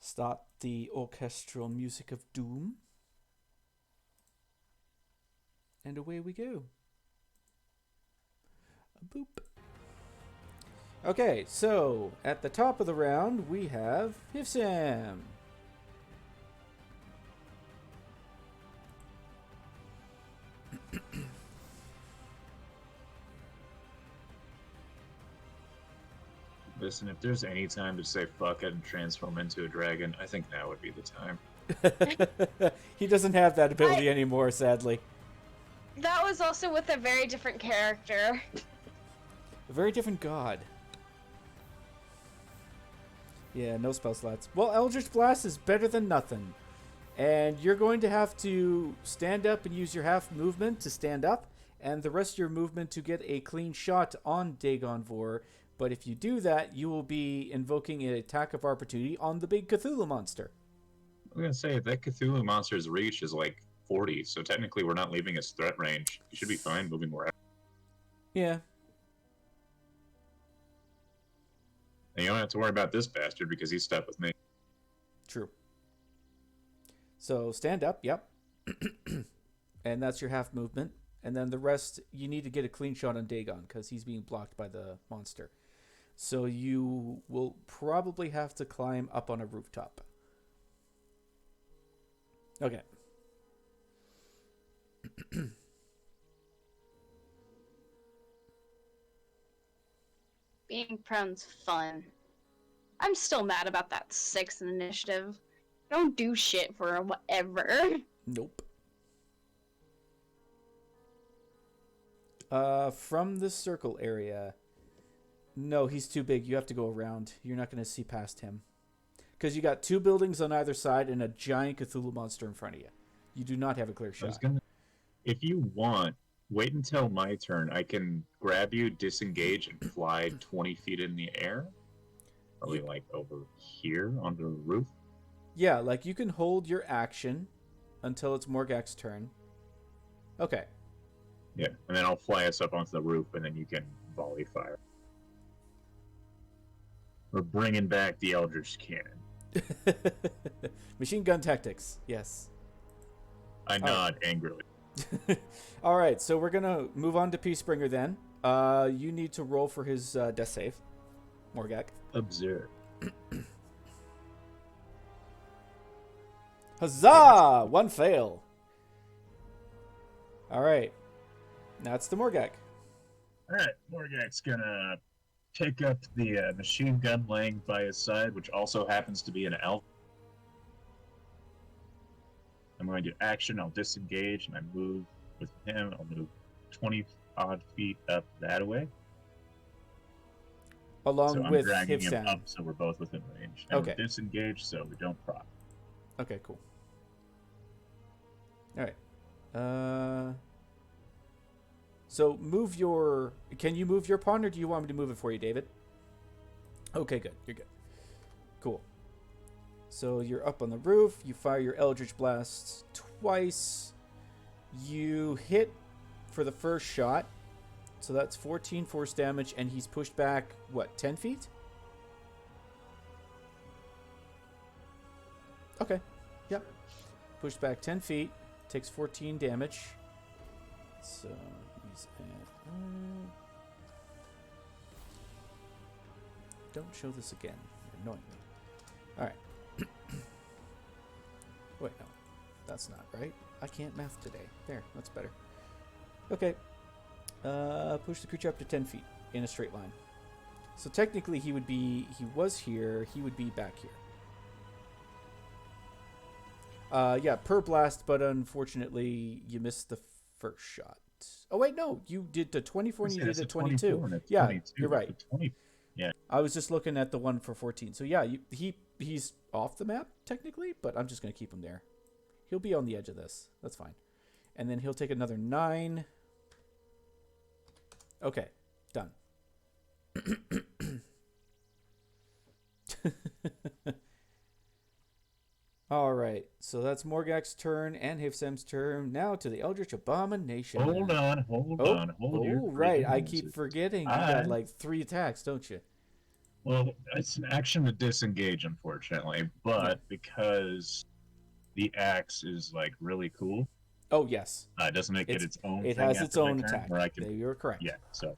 Start the orchestral music of doom. And away we go. Boop. Okay, so at the top of the round we have Hifsam. Listen, if there's any time to say fuck it and transform into a dragon, I think now would be the time. He doesn't have that ability anymore, sadly. That was also with a very different character. A very different god. Yeah, no spell slots. Well, Eldritch Blast is better than nothing. And you're going to have to stand up and use your half movement to stand up, and the rest of your movement to get a clean shot on Dagon Vor. But if you do that, you will be invoking an attack of opportunity on the big Cthulhu monster. I'm going to say, that Cthulhu monster's reach is like 40, so technically we're not leaving his threat range. He should be fine moving wherever. Yeah. And you don't have to worry about this bastard because he's stuck with me. True. So stand up, yep. And that's your half movement. And then the rest, you need to get a clean shot on Dagon because he's being blocked by the monster. So you will probably have to climb up on a rooftop. Okay. Being prone's fun. I'm still mad about that 6th initiative. Don't do shit for whatever. Nope. From the circle area. No, he's too big. You have to go around. You're not going to see past him. Because you got 2 buildings on either side and a giant Cthulhu monster in front of you. You do not have a clear shot. If you want, wait until my turn. I can grab you, disengage, and fly 20 feet in the air. Probably like over here on the roof. Yeah, like you can hold your action until it's Morgak's turn. Okay. Yeah, and then I'll fly us up onto the roof, and then you can volley fire. We're bringing back the Eldritch Cannon. Machine gun tactics, yes. I nod angrily. All right, so we're going to move on to Peacebringer then. You need to roll for his death save, Morgak. Observe. Huzzah! One fail. All right. Now it's the Morgak. Alright, Morgak's gonna pick up the machine gun laying by his side, which also happens to be an elf. I'm going to action, I'll disengage, and I move with him. I'll move 20-odd feet up that way. Along so I'm with dragging him Hifsam. up, so we're both within range. And Okay. we're disengaged, so we don't proc. Okay, cool. All right. So move your... Can you move your pawn, or do you want me to move it for you, David? Okay, good. You're good. Cool. So you're up on the roof. You fire your Eldritch Blast twice. You hit for the first shot. So that's 14 force damage, and he's pushed back, what, 10 feet? Okay. Yep. Pushed back 10 feet. Takes 14 damage. So he's at... Don't show this again. You're annoying me. Alright. Wait, no. That's not right. I can't math today. There, that's better. Okay. Push the creature up to 10 feet in a straight line. So technically he was here, he would be back here. Yeah, per blast, but unfortunately you missed the first shot. Oh wait, no, you did the 24 and you did the 22. Yeah, 22. you're right. 20. Yeah. I was just looking at the one for 14. So yeah, he's off the map technically, but I'm just gonna keep him there. He'll be on the edge of this. That's fine. And then he'll take another 9. Okay, done. All right, so that's Morgak's turn and Hifsam's turn. Now to the Eldritch Abomination. Hold on. Hold your right. I freaking keep horses. forgetting. You got like 3 attacks, don't you? Well, it's an action to disengage, unfortunately, but because the axe is like really cool, Oh yes, doesn't it get its own it thing has its after my own turn? attack. Where I can, You're correct. yeah. So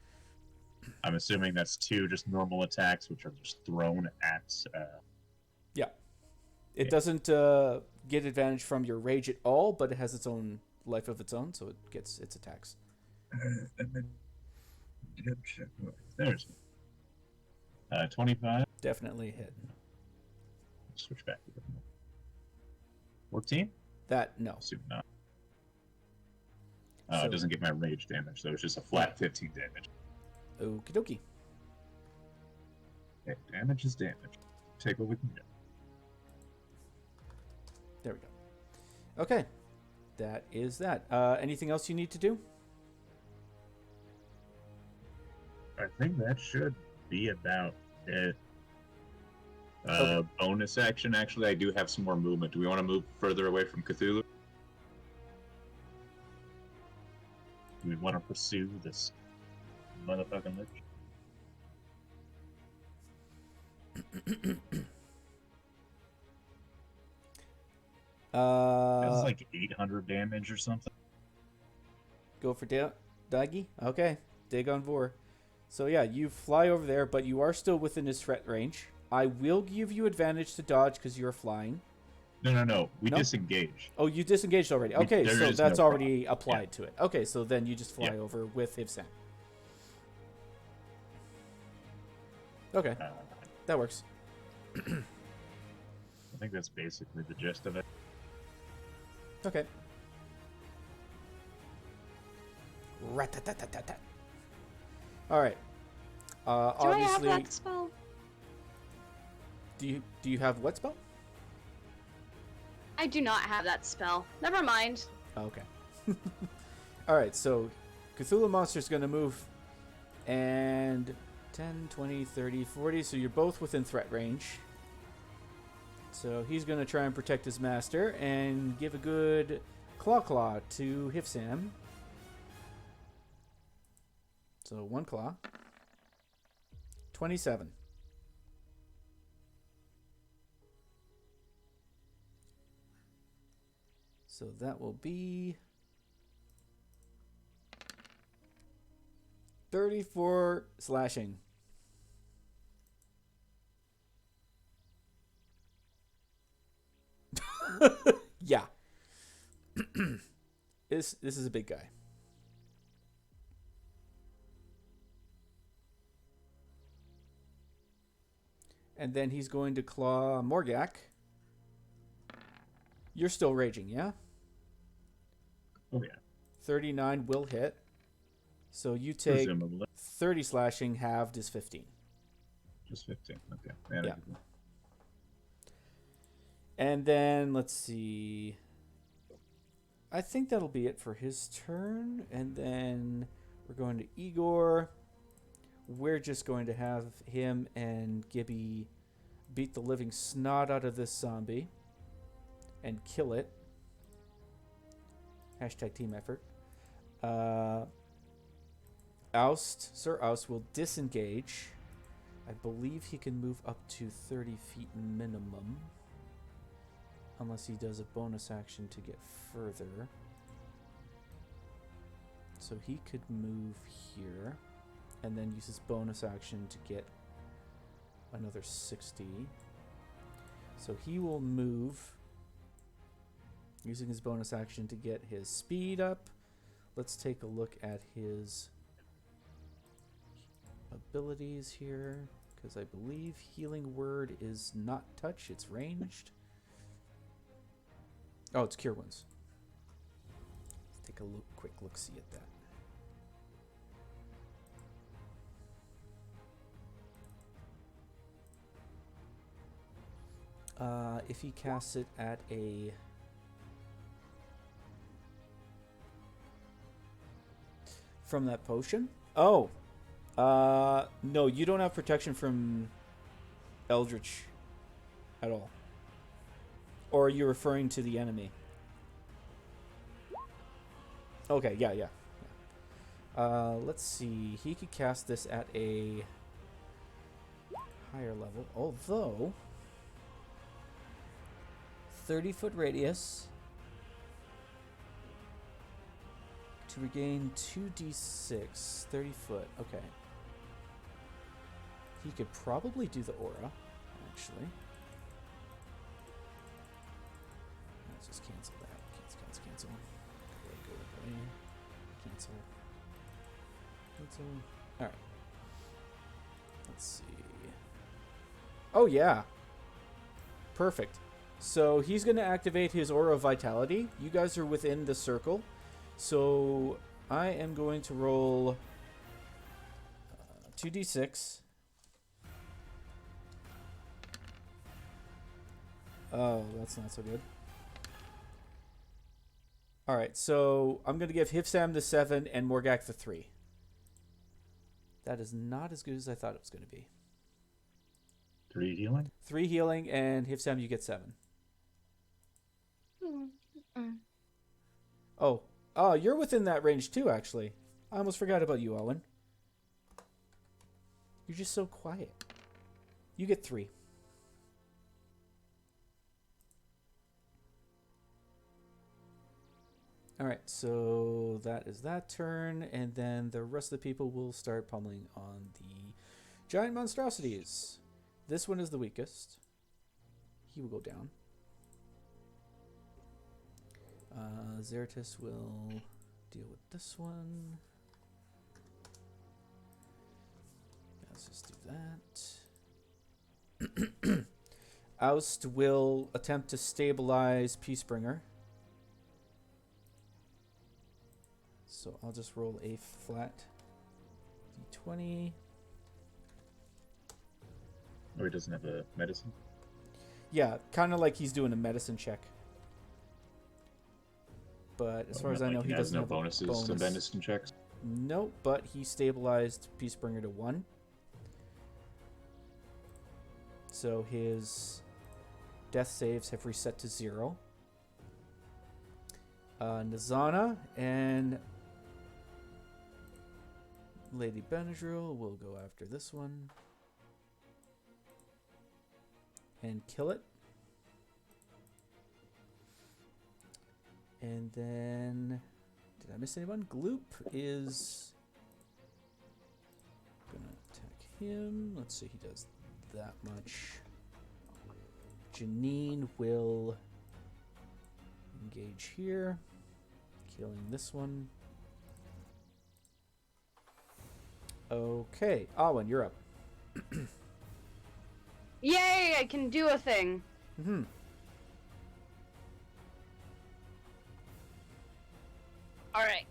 I'm assuming that's 2 just normal attacks, which are just thrown at. Yeah. It Yeah. doesn't get advantage from your rage at all, but it has its own life of its own, so it gets its attacks. There's 25. Definitely a hit. Switch back to 14. That, no. Assume not. So- It doesn't get my rage damage, so it's just a flat 15 damage. Okie dokie. Okay, damage is damage. Take what we can get. There we go. Okay. That is that. Anything else you need to do? I think that should be about it. Okay. Bonus action, actually, I do have some more movement. Do we want to move further away from Cthulhu? Do we want to pursue this motherfucking lich? That's like 800 damage or something. Go for Daggy? Okay. Dagon Vor. So yeah, you fly over there, but you are still within his threat range. I will give you advantage to dodge because you're flying. No. We No? disengaged. Oh, you disengaged already. Okay, there so is that's no already applied to it. Okay, so then you just fly Yeah. over with Hivsam. Okay, that works. I think that's basically the gist of it. Okay. Rat-tat-tat-tat-tat. All right. Do I have Obviously, that spell? do you have what spell? I do not have that spell. Never mind. Okay. All right, so Cthulhu Monster's going to move and 10, 20, 30, 40, so you're both within threat range. So he's going to try and protect his master and give a good claw to Hifsam. So 1 claw. 27. So that will be 34 slashing. Yeah. This is a big guy. And then he's going to claw Morgak. You're still raging, yeah? Oh, yeah. 39 will hit. So you take Presumably. 30 slashing, halved is 15. Just 15. Okay. Yeah. And then, let's see. I think that'll be it for his turn. And then we're going to Igor. We're just going to have him and Gibby beat the living snot out of this zombie and kill it. Hashtag team effort. Sir Oust will disengage. I believe he can move up to 30 feet minimum. Unless he does a bonus action to get further. So he could move here. And then use his bonus action to get another 60. So he will move using his bonus action to get his speed up. Let's take a look at his abilities here, because I believe Healing Word is not touch, it's ranged. Oh, it's Cure Wounds. Let's take a quick look-see at that. If he casts it at a... From that potion? Oh! No, you don't have protection from Eldritch at all. Or are you referring to the enemy? Okay, yeah. Let's see. He could cast this at a higher level. Although 30-foot radius to regain 2d6. 30 foot. Okay. He could probably do the aura, actually. Let's just cancel that. Cancel. Go away. Cancel. Alright. Let's see. Oh, yeah. Perfect. So he's going to activate his Aura of Vitality. You guys are within the circle. So I am going to roll 2d6. Oh, that's not so good. Alright, so I'm going to give Hifsam the 7 and Morgak the 3. That is not as good as I thought it was going to be. 3 healing? 3 healing, and Hifsam, you get 7. Oh, you're within that range too, actually. I almost forgot about you, Owen. You're just so quiet. You get 3. Alright, so that is that turn, and then the rest of the people will start pummeling on the giant monstrosities. This one is the weakest. He will go down. Zeratus will deal with this one. Let's just do that. Oust will attempt to stabilize Peacebringer. So I'll just roll a flat d20. Or he doesn't have a medicine? Yeah, kind of like he's doing a medicine check. But as far as I know, he doesn't no have bonuses a bonus. to medicine checks. Nope, but he stabilized Peacebringer to 1. So his death saves have reset to 0. Nazana and Lady Benadryl will go after this one and kill it. And then, did I miss anyone? Gloop is gonna attack him. Let's see, he does that much. Janine will engage here, killing this one. Okay, Alwyn, you're up. Yay, I can do a thing. Mm-hmm. Alright.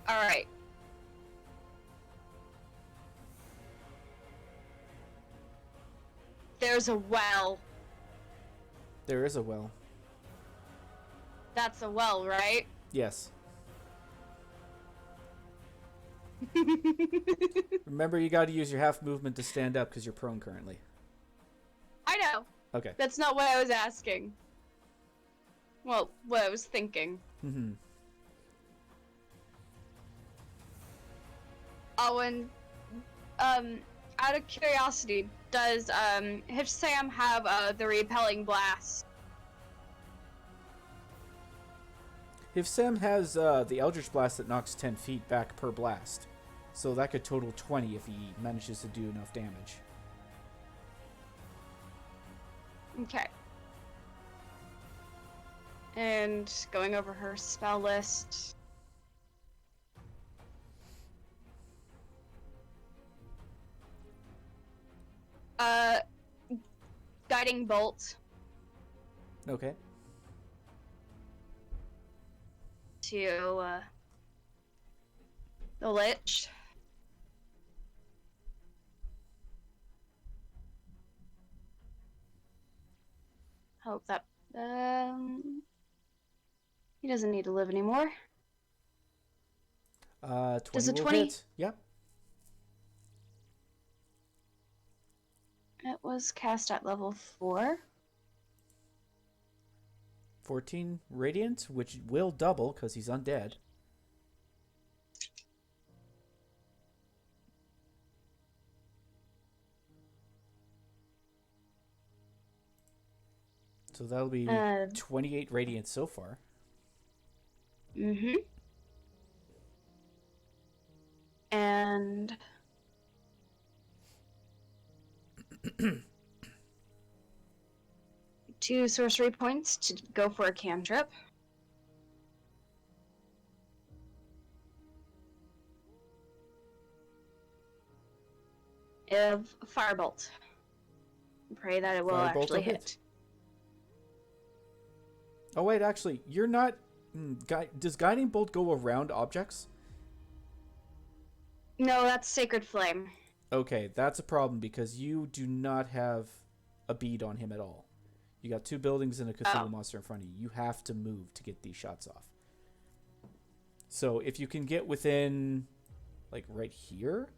Alright. There's a well. There is a well. That's a well, right? Yes. Remember, you got to use your half movement to stand up because you're prone currently. I know. Okay. That's not what I was asking. Well, what I was thinking. Mm-hmm. Owen, out of curiosity, does Hifsam have the repelling blast? If Sam has the Eldritch Blast that knocks 10 feet back per blast, so that could total 20 if he manages to do enough damage. Okay. And going over her spell list. Guiding Bolt Okay. to the Lich. Hope that he doesn't need to live anymore. 20 Does a will 20 hit. Yep. It was cast at level 4. 14 radiant, which will double because he's undead. So that'll be 28 radiant so far. Mm-hmm. And 2 sorcery points to go for a cantrip. Of firebolt. Pray that it will Firebolt actually will hit. hit. Oh wait, actually, you're not. Does guiding bolt go around objects? No, that's sacred flame. Okay, that's a problem because you do not have a bead on him at all. You got 2 buildings and a Cthulhu monster in front of you. You have to move to get these shots off. So if you can get within, like right here,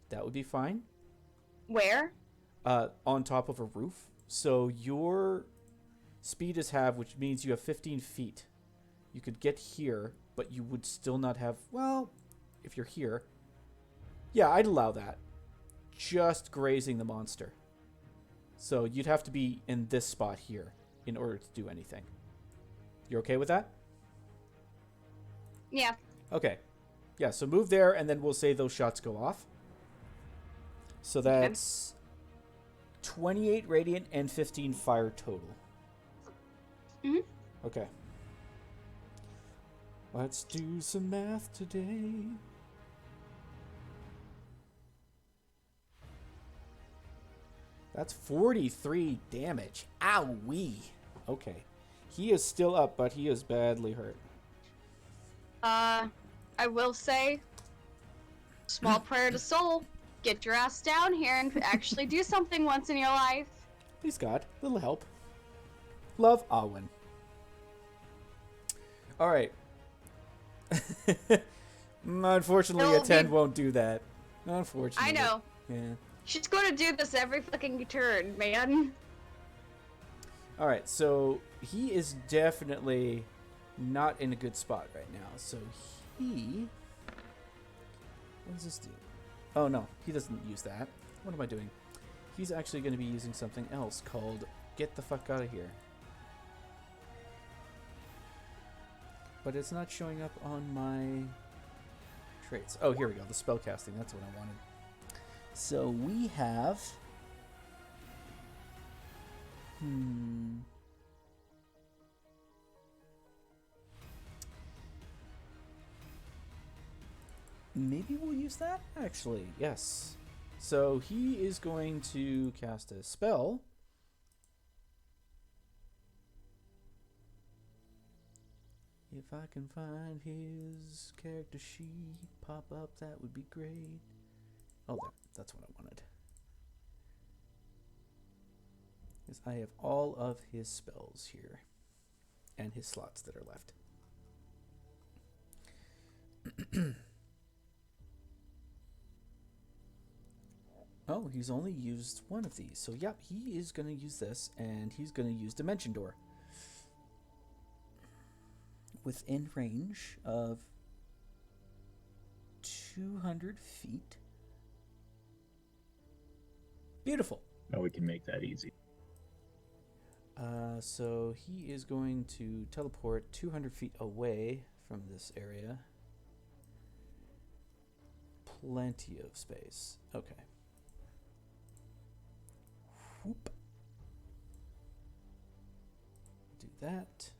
that would be fine. Where? On top of a roof. So your speed is half, which means you have 15 feet. You could get here, but you would still not have. Well, if you're here, yeah, I'd allow that. Just grazing the monster. So you'd have to be in this spot here in order to do anything. You're okay with that? Yeah. Okay. Yeah, so move there, and then we'll say those shots go off. So that's 28 radiant and 15 fire total. Mm-hmm. Okay. Let's do some math today. That's 43 damage. Owie. Okay. He is still up, but he is badly hurt. I will say, small prayer to soul. Get your ass down here and actually do something once in your life. Please God, little help. Love, Awen. Alright. Unfortunately, a 10 won't do that. Unfortunately. I know. Yeah. She's going to do this every fucking turn, man. Alright, so he is definitely not in a good spot right now. So he... What does this do? Oh no, he doesn't use that. What am I doing? He's actually going to be using something else called Get the Fuck Out of Here. But it's not showing up on my traits. Oh, here we go. The spell casting. That's what I wanted. So we have... Maybe we'll use that, actually. Yes. So he is going to cast a spell. If I can find his character sheet pop up, that would be great. Oh, that's what I wanted. Because I have all of his spells here. And his slots that are left. Oh, he's only used one of these. So, yep, he is going to use this, and he's going to use Dimension Door. Within range of 200 feet. Beautiful. Now we can make that easy. So he is going to teleport 200 feet away from this area. Plenty of space. Okay. Whoop. Do that.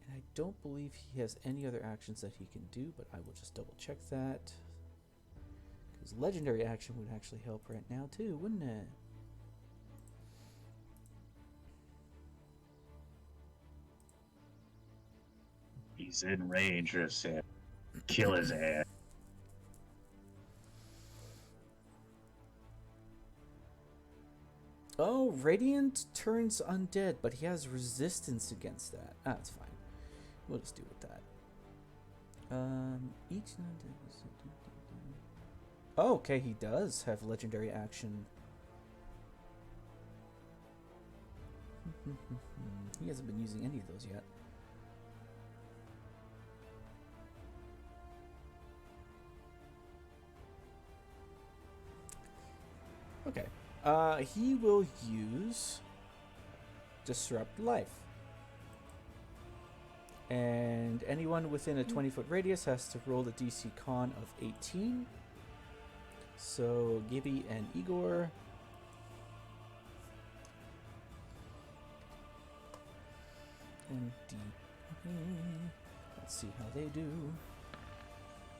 And I don't believe he has any other actions that he can do, but I will just double check that. Because legendary action would actually help right now too, wouldn't it? He's in range, just kill his ass. Oh, Radiant turns undead, but he has resistance against that. Ah, that's fine. We'll just do with that. Each undead. Oh, okay, he does have legendary action. He hasn't been using any of those yet. Okay. He will use Disrupt Life. And anyone within a 20-foot radius has to roll a DC Con of 18. So Gibby and Igor. And let's see how they do.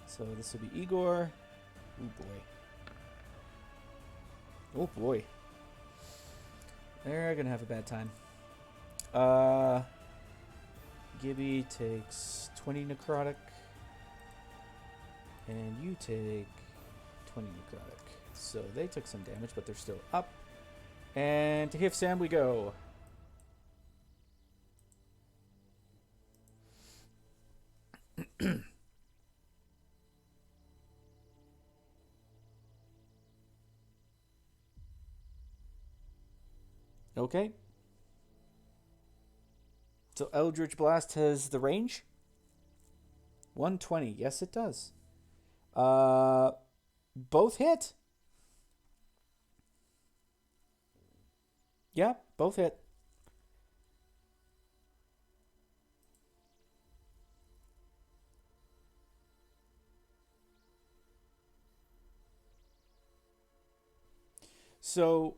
So this will be Igor. Oh boy. Oh boy. They're gonna have a bad time. Gibby takes 20 necrotic. And you take 20 necrotic. So they took some damage, but they're still up. And to Hif Sam we go. Okay. So Eldritch Blast has the range? 120. Yes, it does. Both hit. Yeah, both hit. So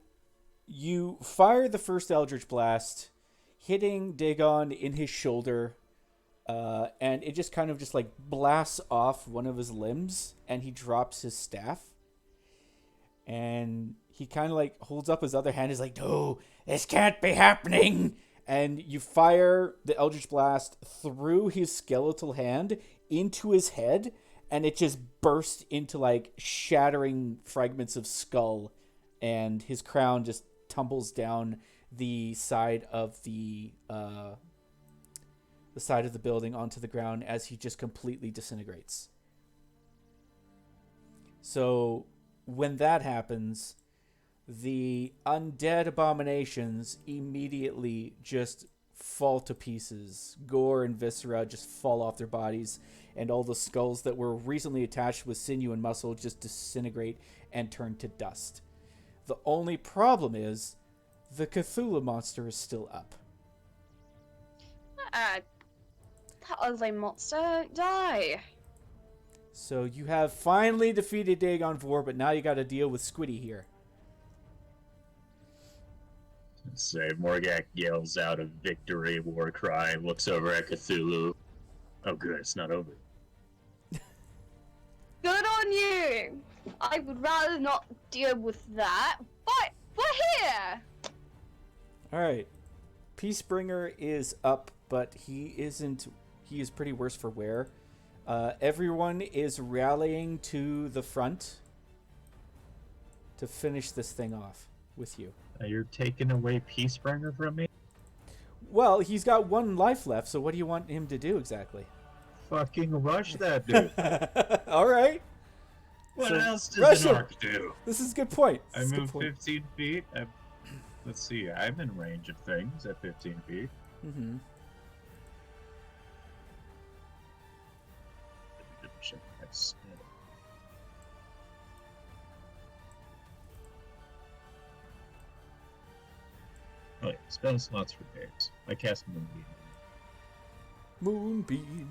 you fire the first Eldritch Blast, hitting Dagon in his shoulder, and it just kind of just like blasts off one of his limbs, and he drops his staff. And he kind of like holds up his other hand, is like, no, this can't be happening. And you fire the Eldritch Blast through his skeletal hand into his head, and it just bursts into like shattering fragments of skull, and his crown just tumbles down the side of the side of the building onto the ground as he just completely disintegrates. So when that happens, the undead abominations immediately just fall to pieces. Gore and viscera just fall off their bodies, and all the skulls that were recently attached with sinew and muscle just disintegrate and turn to dust. The only problem is the Cthulhu monster is still up. That ugly monster, die. So you have finally defeated Dagon 4, but now you got to deal with Squiddy here. Say, Morgak yells out a victory war cry, looks over at Cthulhu. Oh good, it's not over. Good on you! I would rather not deal with that, but we're here! Alright. Peacebringer is up, but he is pretty worse for wear. Everyone is rallying to the front to finish this thing off with you. You're taking away Peacebringer from me? Well, he's got one life left, so what do you want him to do exactly? Fucking rush that dude. Alright. What So, else rush does an him. orc do? This is a good point. I move 15 feet. Let's see, I'm in range of things at 15 feet. Mm-hmm. Check my spell. Oh yeah, spell slots for days. I cast Moonbeam. Moonbeam.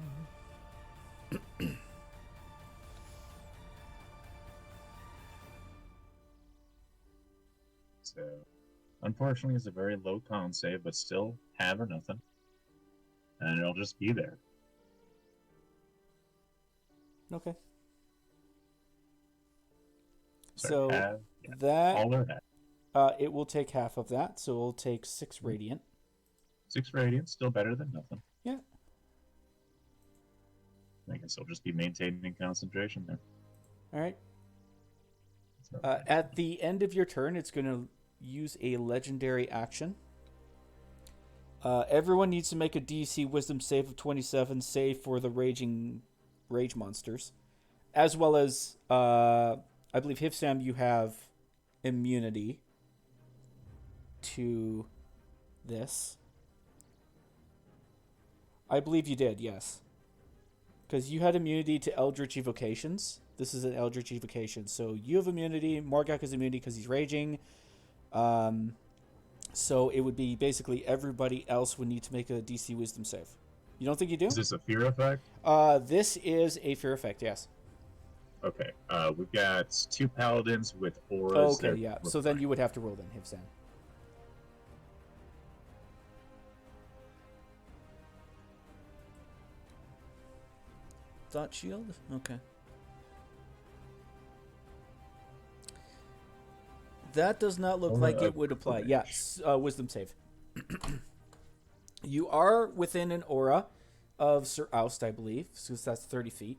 So, unfortunately, it's a very low con save, but still have or nothing. And it'll just be there. Okay. So, So have, yeah, that all or half. it will take half of that, so it'll take 6 radiant. 6 radiant, still better than nothing. Yeah. I guess I'll just be maintaining concentration there. All right. So, At the end of your turn, it's going to use a legendary action. Everyone needs to make a DC Wisdom save of 27, save for the rage monsters, as well as I believe Hifsam, you have immunity to this. I believe you did, yes. Because you had immunity to Eldritch Evocations. This is an Eldritch Evocation. So you have immunity. Morgak has immunity because he's raging. So it would be basically everybody else would need to make a DC Wisdom save. You don't think you do? Is this a fear effect? This is a fear effect, yes. Okay. We've got 2 paladins with auras. Okay, yeah. So then you would have to roll then, Hivsan. Thought shield? Okay. That does not look like it would apply. Yes, wisdom save. You are within an aura of Sir Oust, I believe, since that's 30 feet.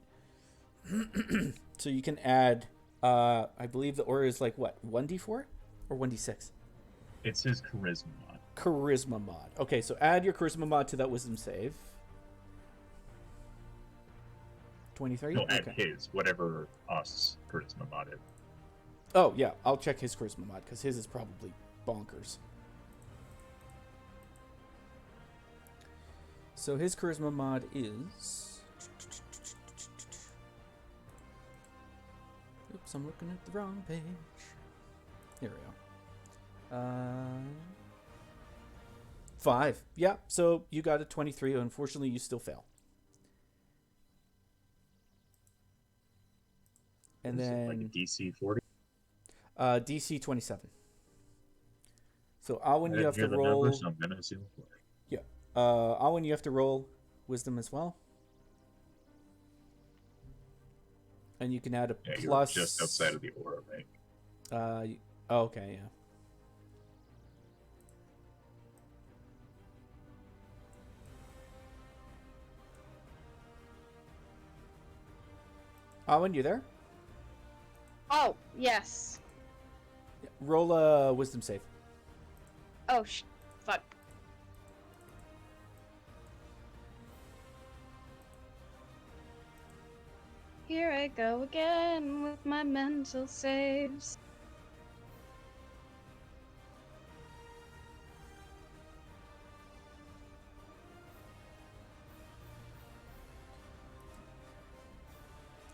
So you can add, I believe the aura is like, what, 1d4 or 1d6? It's his charisma mod. Charisma mod. Okay, so add your charisma mod to that wisdom save. 23? No, add his, whatever us charisma mod is. Oh, yeah, I'll check his charisma mod, because his is probably bonkers. So his charisma mod is... Oops, I'm looking at the wrong page. Here we go. 5. Yeah, so you got a 23. Unfortunately, you still fail. And then... like a DC 40? DC 27. So Alwyn, you have to roll... Numbers, I'm gonna assume 40. Yeah. Alwyn, you have to roll wisdom as well. And you can add a plus... You're just outside of the aura, right? Okay, yeah. Alwyn, you there? Oh, yes. Roll a wisdom save. Oh, fuck. Here I go again with my mental saves.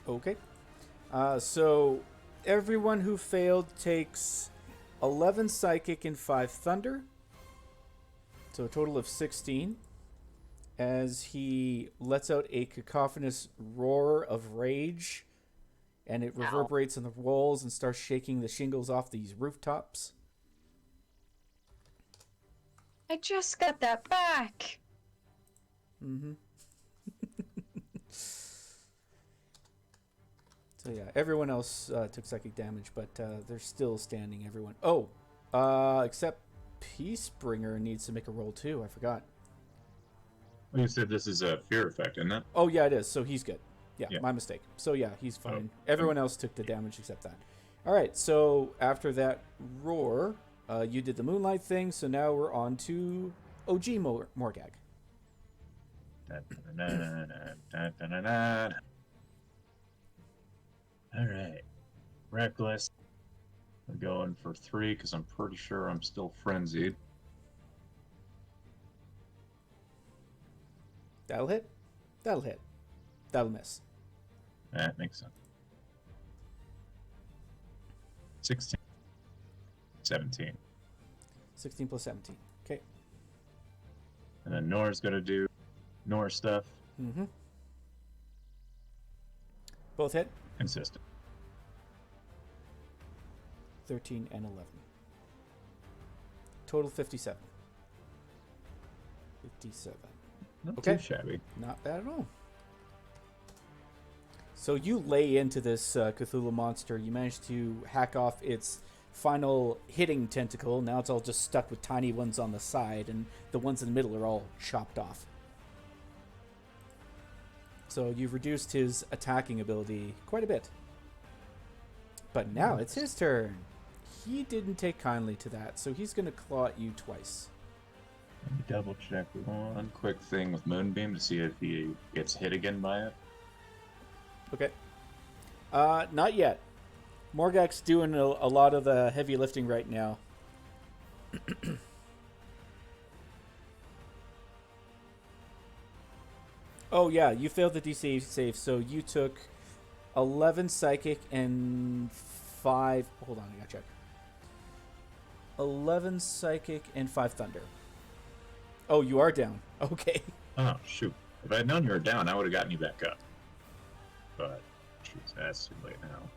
Okay. So everyone who failed takes 11 psychic and 5 thunder. So a total of 16. As he lets out a cacophonous roar of rage, and it reverberates on the walls and starts shaking the shingles off these rooftops. I just got that back. Mm-hmm. So yeah, everyone else took psychic damage, but they're still standing, everyone. Oh, except Peacebringer needs to make a roll too, I forgot. Well, you said this is a fear effect, isn't it? Oh yeah, it is, so he's good. Yeah, my mistake. So yeah, he's fine. Everyone else took the damage except that. Alright, so after that roar, you did the moonlight thing, so now we're on to OG Morgag. Alright. Reckless. I'm going for 3 because I'm pretty sure I'm still frenzied. That'll hit. That'll hit. That'll miss. That makes sense. 16. 17. 16 plus 17. Okay. And then Nora's going to do Nora stuff. Mm-hmm. Both hit. Consistent. 13 and 11. Total 57. 57. Not Okay. too shabby. Not bad at all. So you lay into this Cthulhu monster. You manage to hack off its final hitting tentacle. Now it's all just stuck with tiny ones on the side, and the ones in the middle are all chopped off. So you've reduced his attacking ability quite a bit. But now it's his turn. He didn't take kindly to that, so he's going to claw at you twice. Let me double check one quick thing with Moonbeam to see if he gets hit again by it. Okay. Not yet. Morgak's doing a lot of the heavy lifting right now. Oh yeah, you failed the DC save, so you took 11 psychic and 5. Hold on, I gotta check. 11 psychic and 5 thunder. Oh, you are down. Okay. Oh, shoot. If I had known you were down, I would have gotten you back up. But, shoot, that's too late now.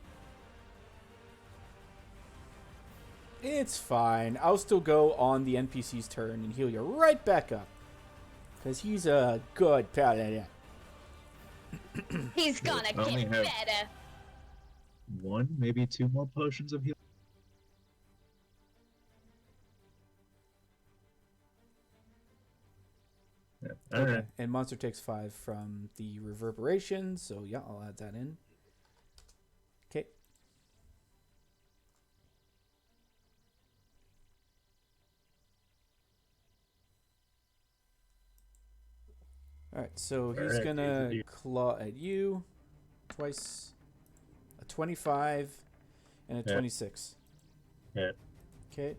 It's fine. I'll still go on the NPC's turn and heal you right back up. Because he's a good paladin. He's gonna I only get have- better. 1, maybe 2 more potions of healing. Yeah. All Okay. right. And monster takes 5 from the reverberation, so yeah, I'll add that in. Okay. Alright, so he's Alright, gonna easy. claw at you twice. A 25 and a Yeah. 26. Yeah. Okay.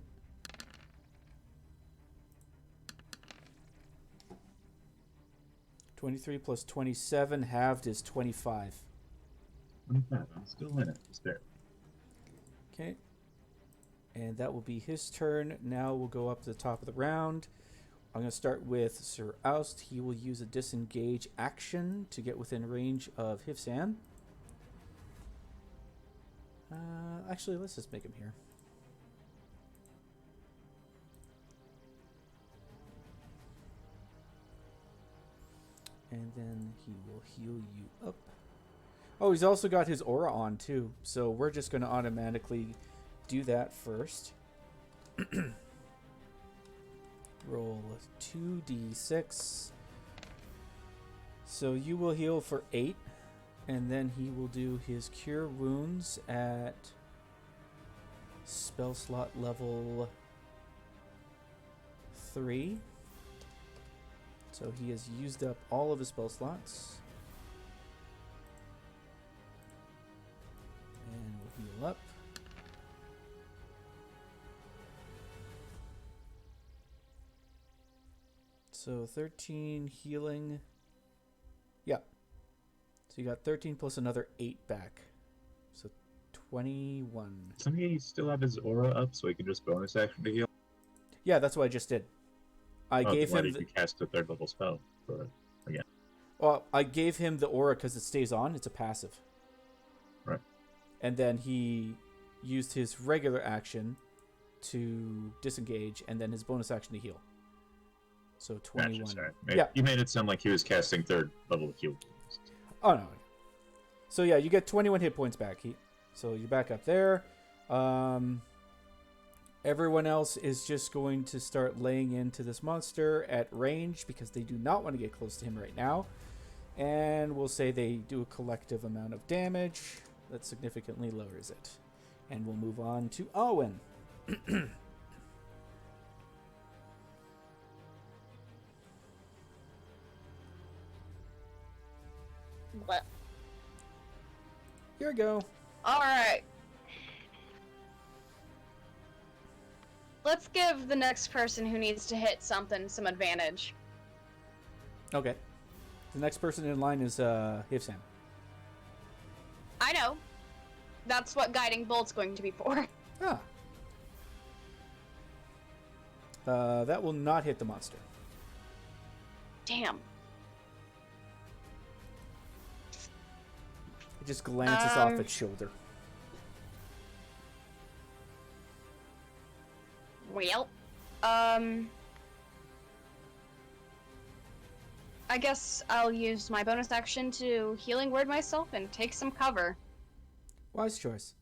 $23 plus 27 halved is 25. 25. I'm still in it. Just there. Okay. And that will be his turn. Now we'll go up to the top of the round. I'm going to start with Sir Oust. He will use a disengage action to get within range of Hifsan. Actually, let's just make him here. And then he will heal you up. Oh, he's also got his aura on too. So we're just going to automatically do that first. Roll 2d6. So you will heal for 8. And then he will do his cure wounds at spell slot level 3. So he has used up all of his spell slots. And we'll heal up. So 13 healing. Yeah. So you got 13 plus another 8 back. So 21. Doesn't he still have his aura up so he can just bonus action to heal? Yeah, that's what I just did. I gave why him did the, you cast a 3rd level spell for it again? well, I gave him the aura because it stays on. It's a passive. Right. And then he used his regular action to disengage, and then his bonus action to heal. So 21. Gotcha, sorry. Yeah. You made it sound like he was casting 3rd level heal. Oh no. So yeah, you get 21 hit points back. So you're back up there. Everyone else is just going to start laying into this monster at range because they do not want to get close to him right now. And we'll say they do a collective amount of damage that significantly lowers it. And we'll move on to Owen. What? Here we go. Alright. Let's give the next person who needs to hit something some advantage. Okay. The next person in line is Hifsan. I know. That's what Guiding Bolt's going to be for. Ah. That will not hit the monster. Damn. It just glances off its shoulder. Well, I guess I'll use my bonus action to healing word myself and take some cover. Wise choice.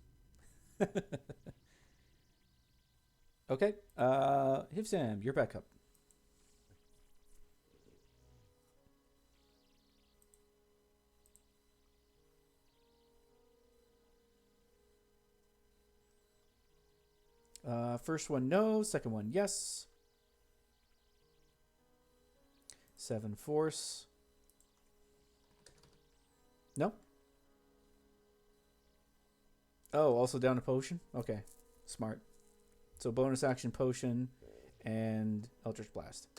Okay. Hifsam, you're back up. First one, no. Second one, yes. 7 force. No. Oh, also down a potion? Okay. Smart. So bonus action potion and Eldritch Blast.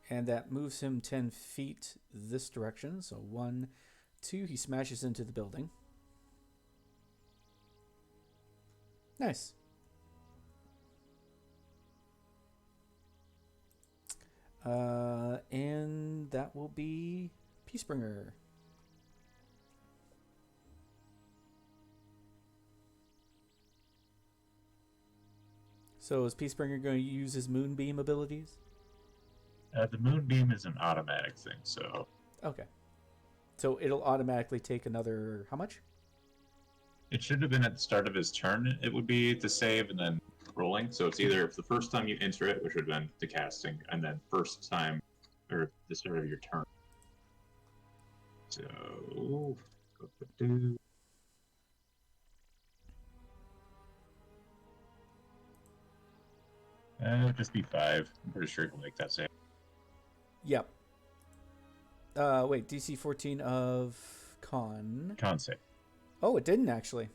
And that moves him 10 feet this direction. So 1, 2, he smashes into the building. Nice. And that will be Peacebringer. So is Peacebringer going to use his Moonbeam abilities? The Moonbeam is an automatic thing, so... Okay. So it'll automatically take another... How much? It should have been at the start of his turn, it would be to save and then rolling. So it's either the first time you enter it, which would have been the casting, and then first time, or the start of your turn. So... just be 5. I'm pretty sure he'll make that save. Yep. Wait, DC 14 of Con. Con save. Oh, it didn't actually.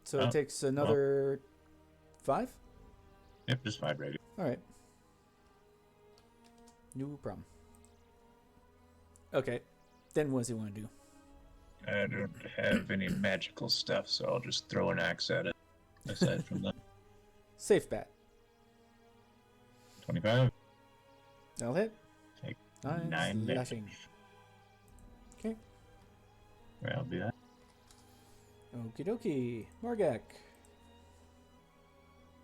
So it takes another 5? Yep, just 5 ready. Alright. No problem. Okay. Then what does he want to do? I don't have any magical stuff, so I'll just throw an axe at it. Aside from that. Safe bet. 25. That'll hit. Take I'm 9 laughing. damage. Okay. Well, I'll do that. Okie dokie. Morgak.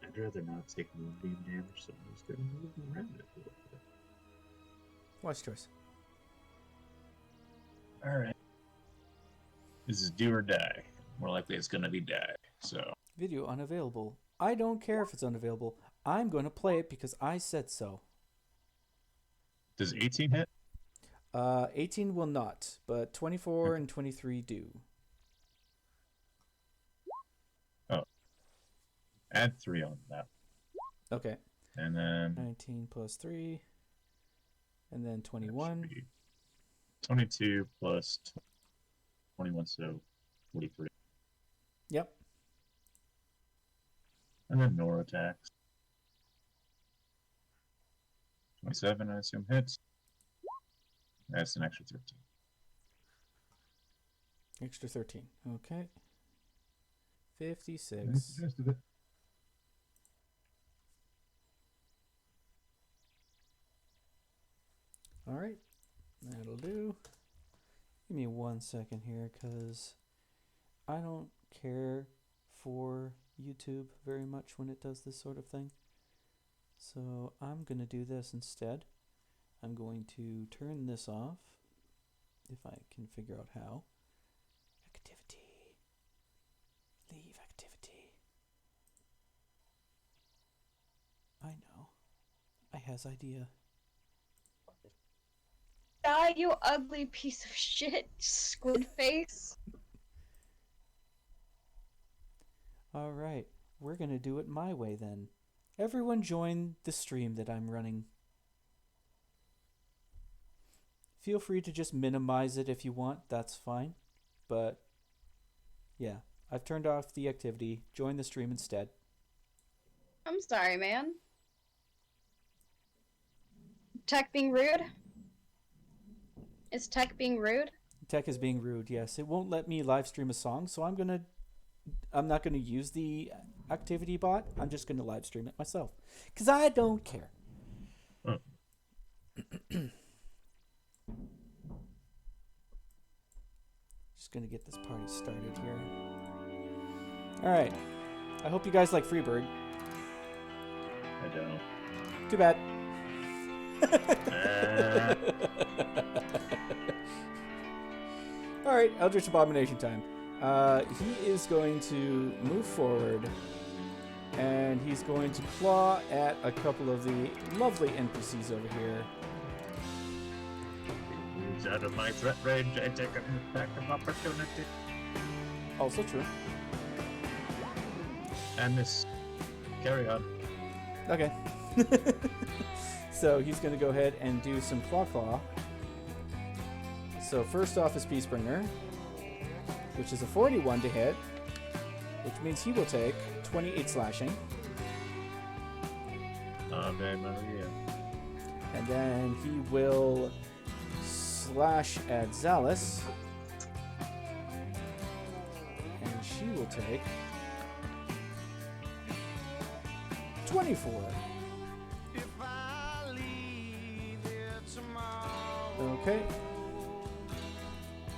I'd rather not take moonbeam damage, so I'm just going to move around it a little bit. Watch choice. Alright. This is do or die. More likely it's going to be die, so... Video unavailable. I don't care if it's unavailable. I'm going to play it because I said so. Does 18 hit? 18 will not, but 24 and 23 do. Oh. Add 3 on that. Okay. And then... 19 plus 3. And then 21. 22 plus 21, so 43. Yep. And then Nora attacks. 27, I assume, hits. That's an extra 13. Extra 13. Okay. 56. Just a bit. All right. That'll do. Give me 1 second here because I don't care for YouTube very much when it does this sort of thing. So I'm going to do this instead. I'm going to turn this off if I can figure out how. Activity. Leave activity. I know. I has idea. Die, you ugly piece of shit, squid face. All right. We're going to do it my way then. Everyone join the stream that I'm running. Feel free to just minimize it if you want. That's fine. But, yeah. I've turned off the activity. Join the stream instead. I'm sorry, man. Tech being rude? Is tech being rude? Tech is being rude, yes. It won't let me live stream a song, so I'm not gonna use the activity bot. I'm just gonna live stream it myself. Cause I don't care. Just gonna get this party started here. Alright. I hope you guys like Freebird. I don't. Too bad. Alright, Eldritch Abomination time. He is going to move forward and he's going to claw at a couple of the lovely NPCs over here. He moves out of my threat range. I take an attack of opportunity. Also true. And miss. Carry on. Okay. So he's going to go ahead and do some claw. So first off is Peacebringer, which is a 41 to hit, which means he will take 28 slashing. Ave Maria. And then he will slash at Zalus. And she will take 24. Okay.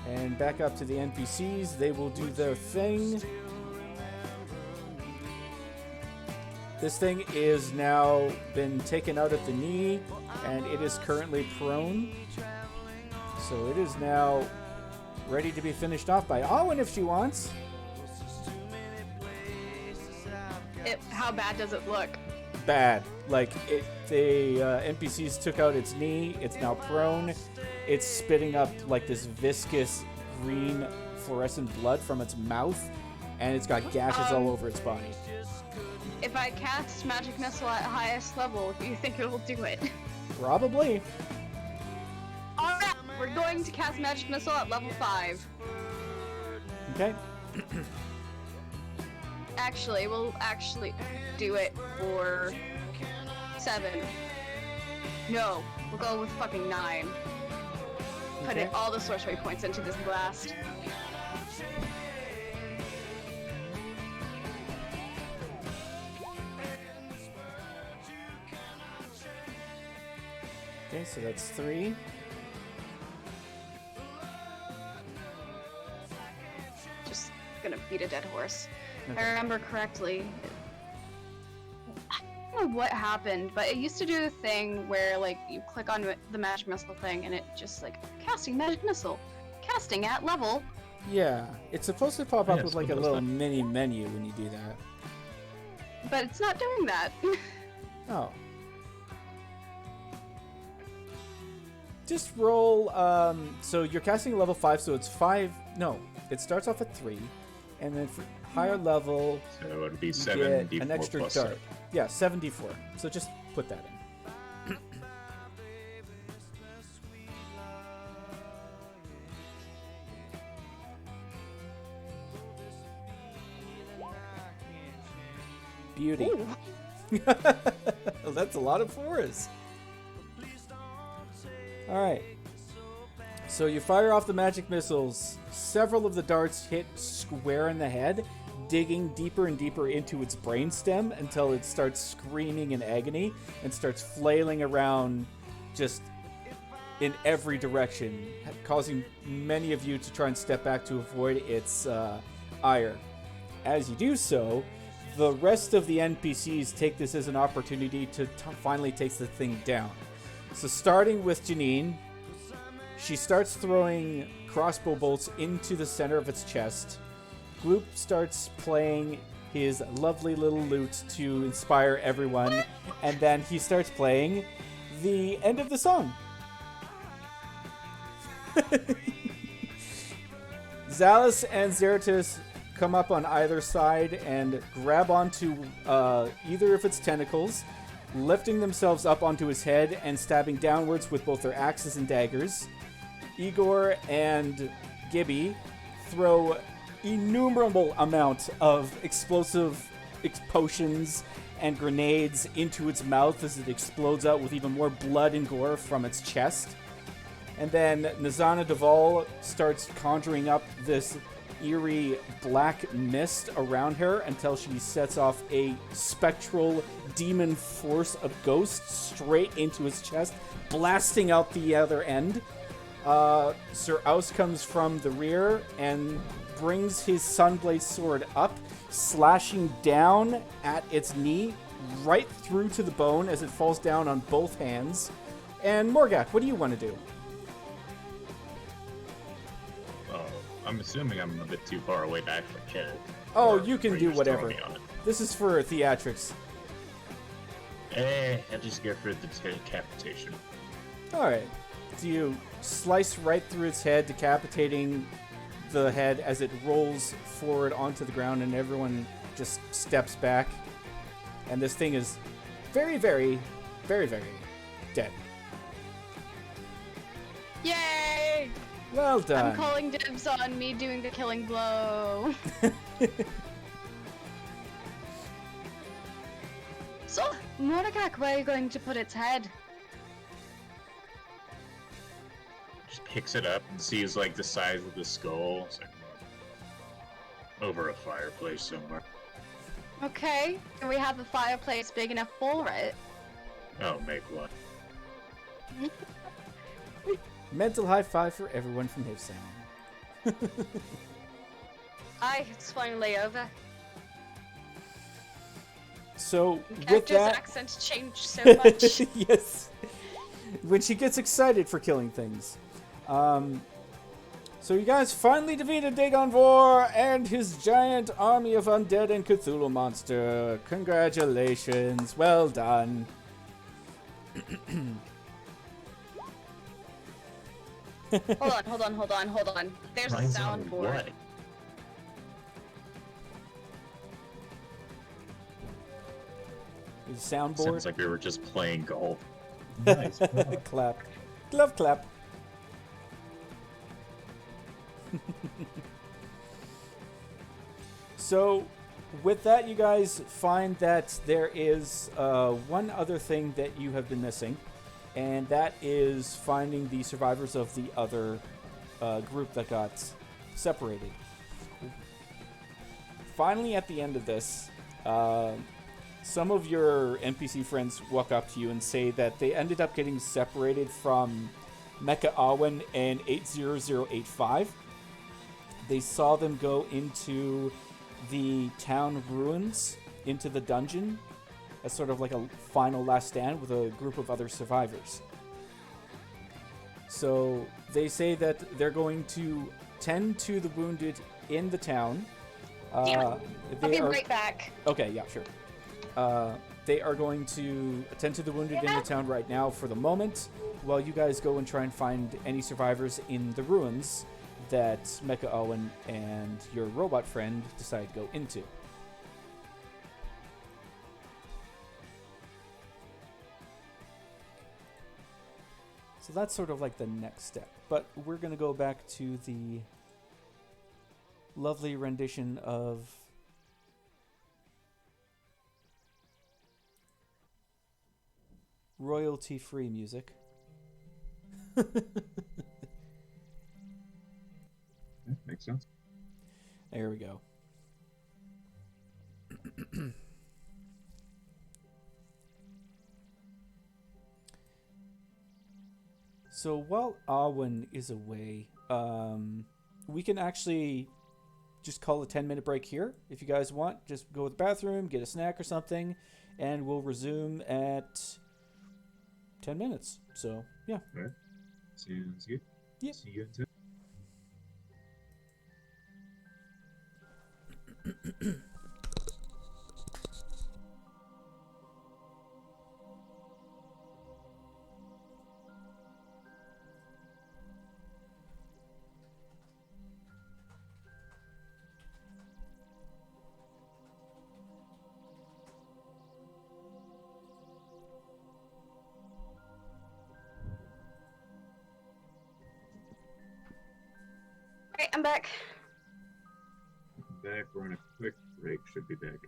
And back up to the NPCs. They will do their thing. This thing is now been taken out at the knee, and it is currently prone. So it is now ready to be finished off by Owen if she wants. How bad does it look? Bad. Like, the NPCs took out its knee. It's now prone. It's spitting up like this viscous green fluorescent blood from its mouth, and it's got gashes all over its body. If I cast Magic Missile at highest level, do you think it will do it? Probably. Alright, we're going to cast Magic Missile at level 5. Okay. Actually, we'll do it for 7. No, we'll go with fucking 9. Put Okay. all the sorcery points into this blast. Okay, so that's 3. Just gonna beat a dead horse. If Okay. I remember correctly, I don't know what happened, but it used to do a thing where, like, you click on the magic missile thing and it just, like, casting magic missile, casting at level. Yeah, it's supposed to pop up Yeah, with like a it's little supposed mini menu when you do that. But it's not doing that. Oh. Just roll, so you're casting level 5, so it's 5, no, it starts off at 3, and then for higher level, So it would be you 7 get D4 an extra plus dart. 7. Yeah, 7d4, so just put that in. Beauty. Ooh. That's a lot of 4s. Alright. So you fire off the magic missiles. Several of the darts hit square in the head, digging deeper and deeper into its brainstem until it starts screaming in agony and starts flailing around just in every direction, causing many of you to try and step back to avoid its ire. As you do so, the rest of the NPCs take this as an opportunity to finally take the thing down. So starting with Janine, she starts throwing crossbow bolts into the center of its chest. Gloop starts playing his lovely little lute to inspire everyone, and then he starts playing the end of the song. Zalus and Zeratus come up on either side and grab onto either of its tentacles, lifting themselves up onto his head and stabbing downwards with both their axes and daggers. Igor and Gibby throw innumerable amount of explosive potions and grenades into its mouth as it explodes out with even more blood and gore from its chest. And then Nazana Duval starts conjuring up this eerie black mist around her until she sets off a spectral demon force of ghosts straight into his chest, blasting out the other end. Sir Aus comes from the rear and brings his Sunblade sword up, slashing down at its knee, right through to the bone as it falls down on both hands. And Morgat, what do you want to do? I'm assuming I'm a bit too far away to actually kill it. Oh, Or you can are do just whatever. throwing me on it? This is for theatrics. I'll just go for the decapitation. Alright. So you slice right through its head, decapitating the head as it rolls forward onto the ground, and everyone just steps back. And this thing is very, very, very, very dead. Yay! Well done. I'm calling dibs on me doing the killing blow. So, Mordecai, where are you going to put its head? picks it up and sees like the size of the skull. It's like, over a fireplace somewhere. Okay, and we have a fireplace big enough for it. Oh, make one. Mental high five for everyone from Hip Sound. Aye, it's finally over. So with Character's that, accents change so much. yes, when she gets excited for killing things. So you guys finally defeated Dagon Vor and his giant army of undead and Cthulhu monster. Congratulations, well done. Hold on. There's a Mine's on soundboard. what? Is soundboard? Sounds like we were just playing golf. Nice. Clap. Glove clap. So, with that, you guys find that there is one other thing that you have been missing, and that is finding the survivors of the other group that got separated. Finally, at the end of this, some of your NPC friends walk up to you and say that they ended up getting separated from Mecha Awen and 80085. They saw them go into the town ruins, into the dungeon, as sort of like a final last stand with a group of other survivors. So they say that they're going to tend to the wounded in the town. I'll be right back. Okay, yeah, sure. They are going to attend to the wounded in the town right now for the moment, while you guys go and try and find any survivors in the ruins that Mecha Owen and your robot friend decide to go into. So that's sort of like the next step. But we're going to go back to the lovely rendition of royalty-free music. Makes sense. There we go. So while Awen is away, we can actually just call a 10-minute break here. If you guys want, just go to the bathroom, get a snack or something, and we'll resume at 10 minutes. So, yeah. All right. Sounds good. Yep. See you in 10. Alright, I'm back. Back. We're on a quick break. Should be back in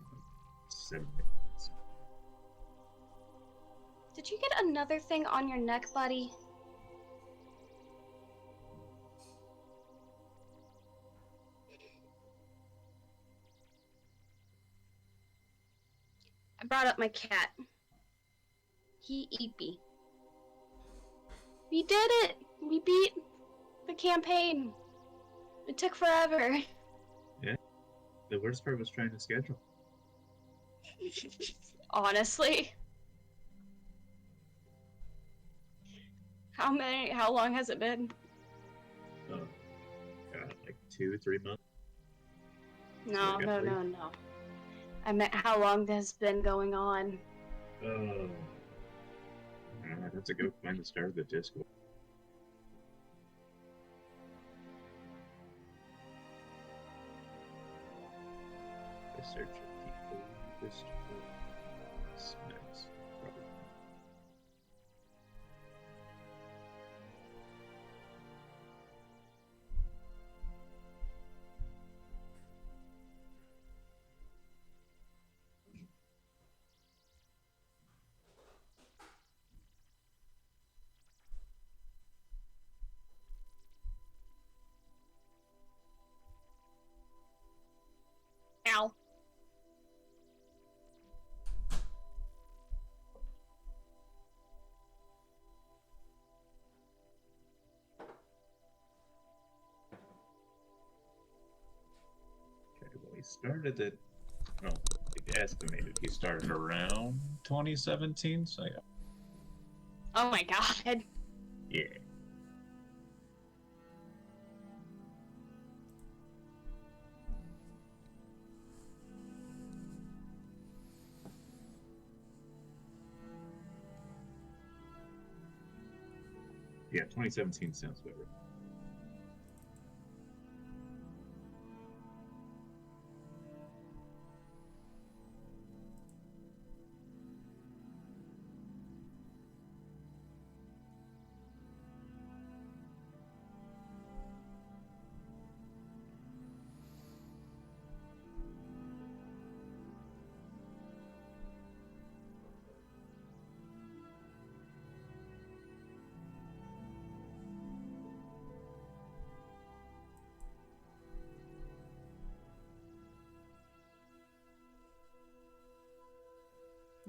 7 minutes. Did you get another thing on your neck, buddy? I brought up my cat. He eepy. We did it! We beat the campaign. It took forever. Yeah. The worst part was trying to schedule. Honestly. How long has it been? Oh, God, like 2-3 months. No. Okay. I meant how long this has been going on. Oh. I'd have to go find the start of the Discord. I search people Discord. Nice. Probably. he started at, well, estimated he started around 2017, so yeah. Oh my god. Yeah. Yeah, 2017 sounds better.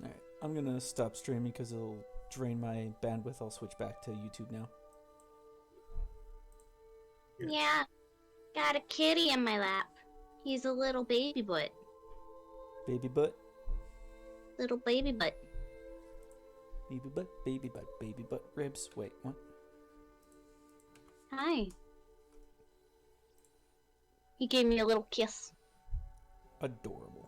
Alright, I'm gonna stop streaming because it'll drain my bandwidth. I'll switch back to YouTube now. Yeah, got a kitty in my lap. He's a little baby butt. Baby butt, Little baby butt. baby butt, baby butt, baby butt ribs. Wait, what? Hi. He gave me a little kiss. Adorable.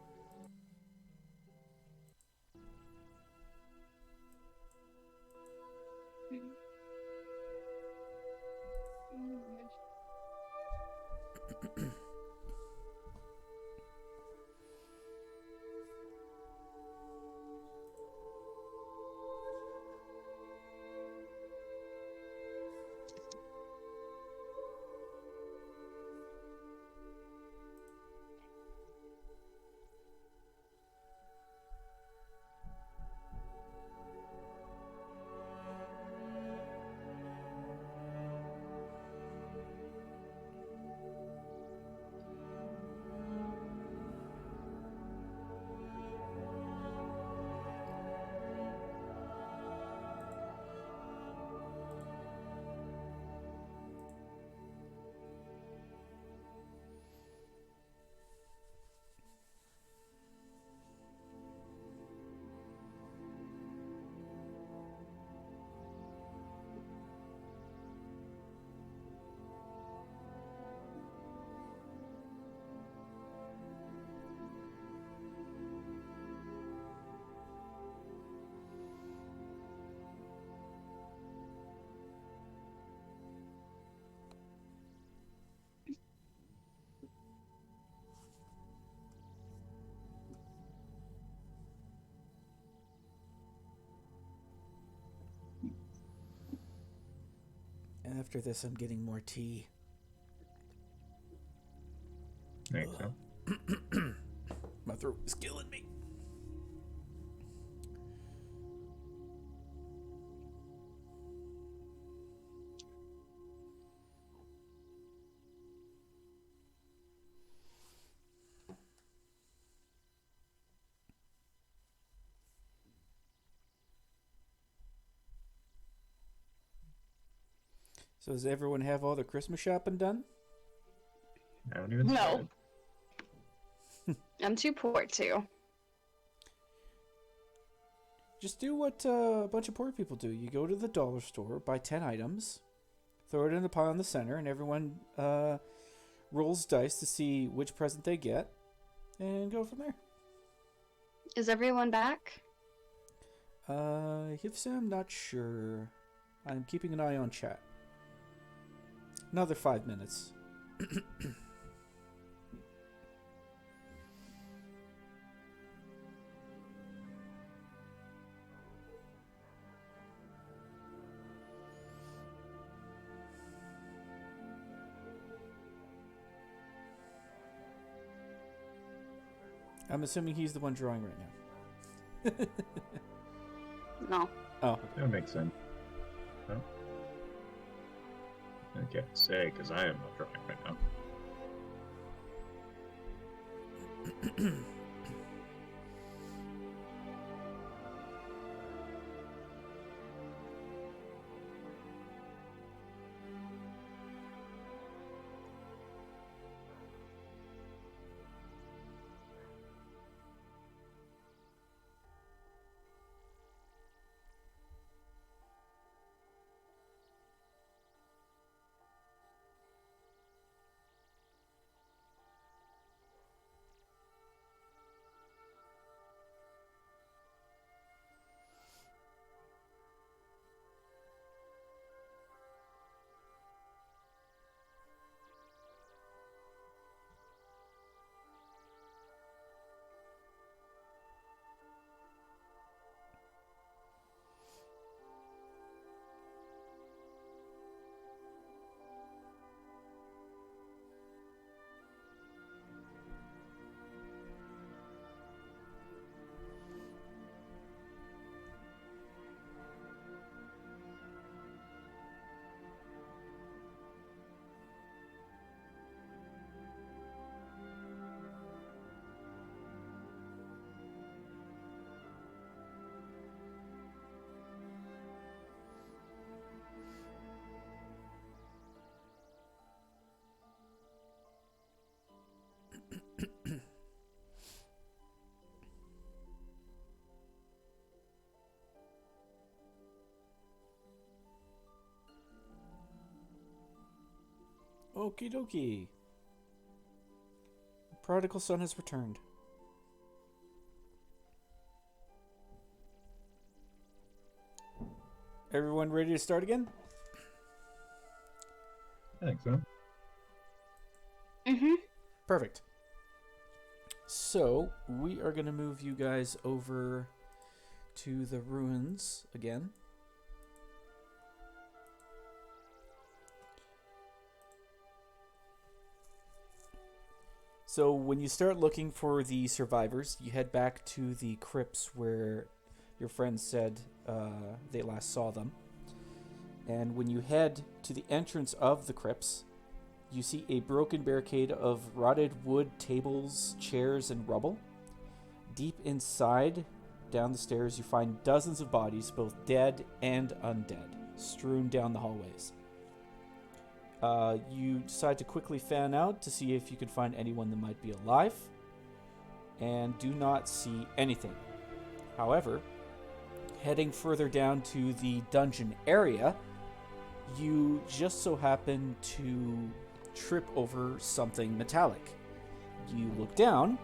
After this, I'm getting more tea. Makes sense. My throat is killing me. So does everyone have all their Christmas shopping done? I haven't even No. started. I'm too poor to. Just do what a bunch of poor people do. You go to the dollar store, buy 10 items, throw it in the pile in the center, and everyone rolls dice to see which present they get, and go from there. Is everyone back? I'm not sure. I'm keeping an eye on chat. Another 5 minutes. I'm assuming he's the one drawing right now. No. Oh, That makes sense. Huh? I can't say because I am not drawing right now. Okie dokie. Prodigal son has returned. Everyone ready to start again? I think so. Mm-hmm. Perfect. So, we are going to move you guys over to the ruins again. So, when you start looking for the survivors, you head back to the crypts where your friends said they last saw them. And when you head to the entrance of the crypts, you see a broken barricade of rotted wood, tables, chairs, and rubble. Deep inside, down the stairs, you find dozens of bodies, both dead and undead, strewn down the hallways. You decide to quickly fan out to see if you can find anyone that might be alive, and do not see anything. However, heading further down to the dungeon area, you just so happen to trip over something metallic. You look down,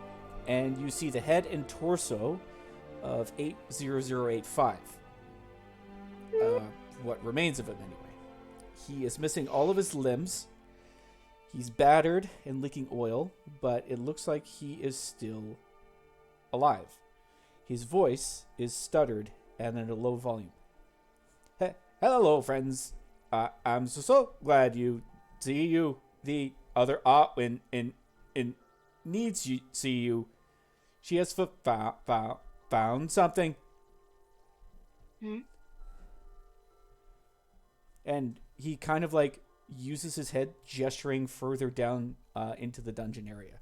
and you see the head and torso of 80085. What remains of him, anyway. He is missing all of his limbs. He's battered and leaking oil, but it looks like he is still alive. His voice is stuttered and in a low volume. Hello, friends. I'm so glad you see you. The other Otwin in needs you see you. She has found something. And he kind of like uses his head, gesturing further down into the dungeon area.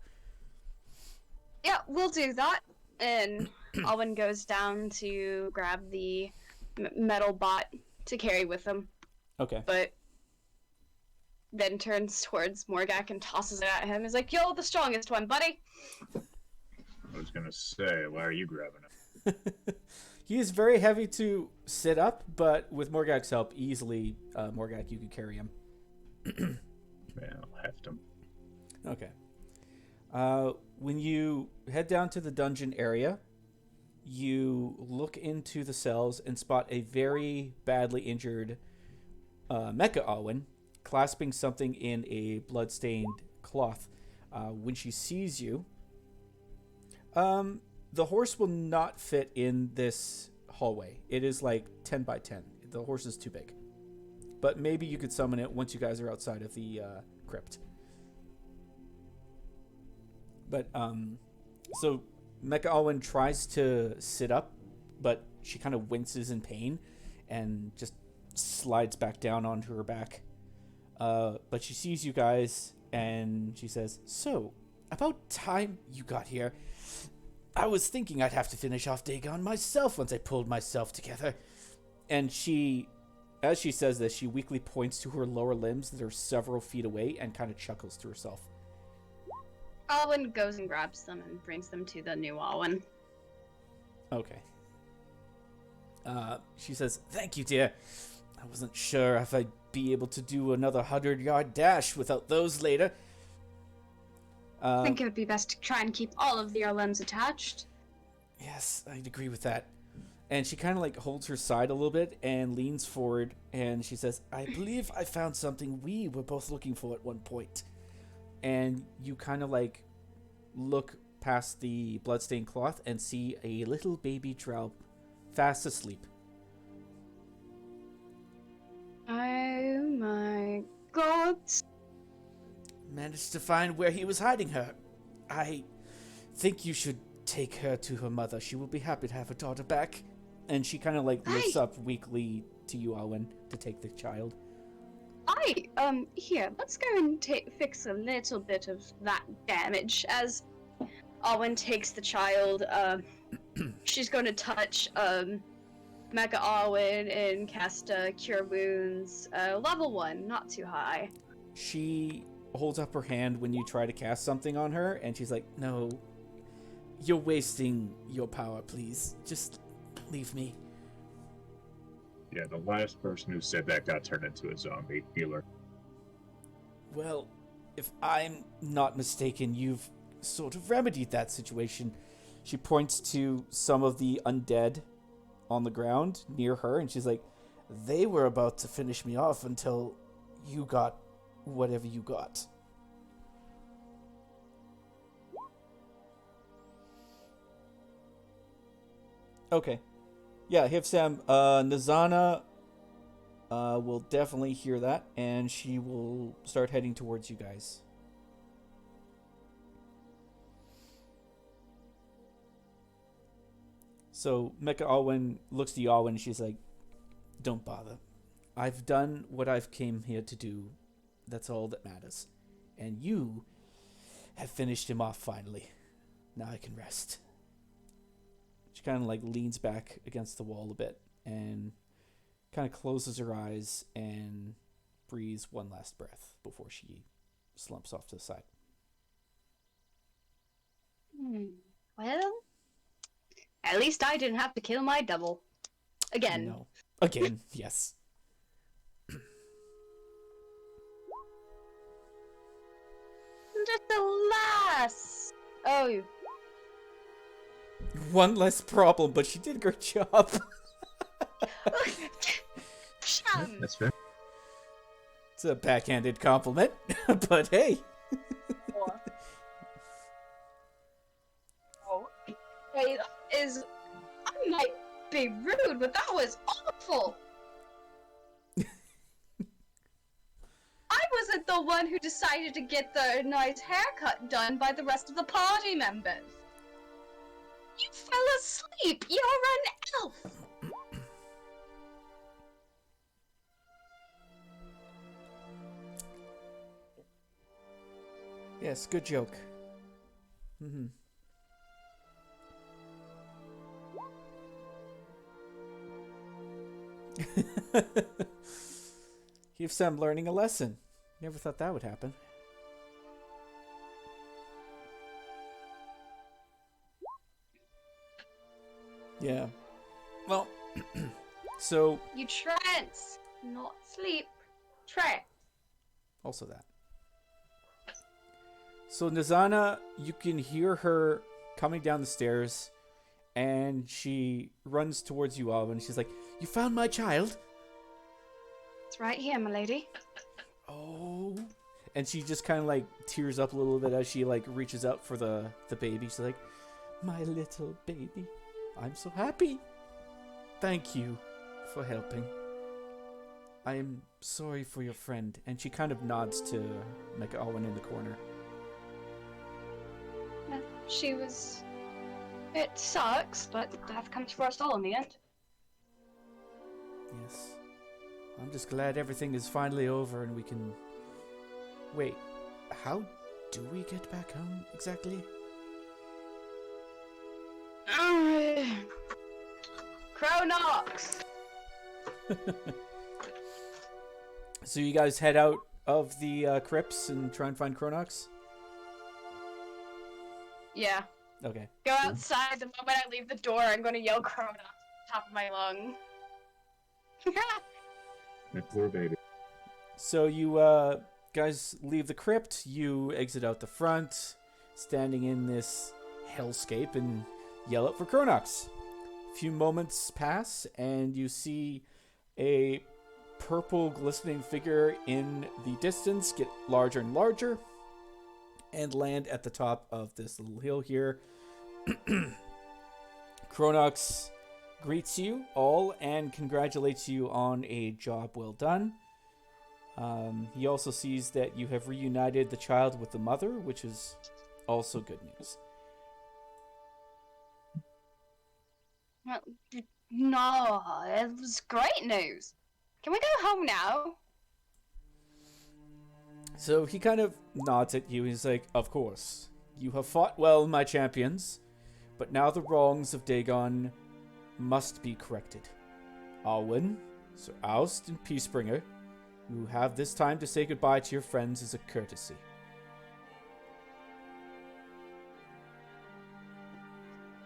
Yeah, we'll do that. And Alwyn goes down to grab the metal bot to carry with him. Okay. But then turns towards Morgak and tosses it at him. He's like, "You're the strongest one, buddy." I was gonna say, why are you grabbing it? He is very heavy to sit up, but with Morgak's help, easily, Morgak, you could carry him. Yeah, I'll heft him. Okay. When you head down to the dungeon area, you look into the cells and spot a very badly injured Mecha Alwyn clasping something in a blood-stained cloth. When she sees you, the horse will not fit in this hallway. It is like 10 by 10. The horse is too big. But maybe you could summon it once you guys are outside of the crypt. But, so Mecha Alwyn tries to sit up, but she kind of winces in pain and just slides back down onto her back. But she sees you guys and she says, "So, about time you got here. I was thinking I'd have to finish off Dagon myself once I pulled myself together." And she, as she says this, she weakly points to her lower limbs that are several feet away and kind of chuckles to herself. Alwyn goes and grabs them and brings them to the new Alwyn. Okay. She says, "Thank you, dear. I wasn't sure if I'd be able to do another 100-yard dash without those later." I think it would be best to try and keep all of your limbs attached. Yes, I'd agree with that. And she kind of like holds her side a little bit and leans forward and she says, "I believe I found something we were both looking for at one point." And you kind of like look past the bloodstained cloth and see a little baby drow fast asleep. Oh my god. Managed to find where he was hiding her. I think you should take her to her mother. She will be happy to have her daughter back. And she kind of like lifts up weakly to you, Alwyn, to take the child. Here, let's go and fix a little bit of that damage. As Alwyn takes the child, she's going to touch, Mecha Alwyn and cast, Cure Wounds, level 1, not too high. She holds up her hand when you try to cast something on her, and she's like, "No, you're wasting your power, please. Just leave me." Yeah, the last person who said that got turned into a zombie healer. Well, if I'm not mistaken, you've sort of remedied that situation. She points to some of the undead on the ground near her, and she's like, they were about to finish me off until you got whatever you got. Okay. Yeah, Hifsam, Nazana will definitely hear that, and she will start heading towards you guys. So Mecha Alwyn looks to Alwyn and she's like, don't bother. I've done what I've came here to do. That's all that matters. And you have finished him off finally. Now I can rest. She kind of like leans back against the wall a bit and kind of closes her eyes and breathes one last breath before she slumps off to the side. Well, at least I didn't have to kill my double. Again. No. Again, yes. Just alas. Oh. One less problem, but she did a great job. That's fair. It's a backhanded compliment, but hey. It is. I might be rude, but that was awful. I wasn't the one who decided to get the nice haircut done by the rest of the party members. You fell asleep. You're an elf. Yes, good joke. Mm-hmm. Here's Sam learning a lesson. Never thought that would happen. Yeah. Well, so... You trance, not sleep. Trance. Also that. So Nazana, you can hear her coming down the stairs, and she runs towards you all, and she's like, you found my child? It's right here, my lady. Oh. And she just kind of like tears up a little bit as she like reaches out for the baby. She's like, my little baby. I'm so happy. Thank you for helping. I am sorry for your friend. And she kind of nods to Mecha Alwyn in the corner. She was... It sucks, but death comes for us all in the end. Yes. I'm just glad everything is finally over and we can... Wait, how do we get back home exactly? Cronox! So you guys head out of the crypts and try and find Cronox? Yeah. Okay. Go outside. The moment I leave the door, I'm going to yell Cronox at the top of my lung. That poor baby. So you guys leave the crypt, you exit out the front, standing in this hellscape, and yell out for Cronox. A few moments pass, and you see a purple glistening figure in the distance get larger and larger, and land at the top of this little hill here. Cronox greets you all and congratulates you on a job well done. He also sees that you have reunited the child with the mother, which is also good news. Well, no, it was great news. Can we go home now? So he kind of nods at you. He's like, of course. You have fought well, my champions, but now the wrongs of Dagon must be corrected. Alwyn, Sir Oust, and Peacebringer, you have this time to say goodbye to your friends as a courtesy.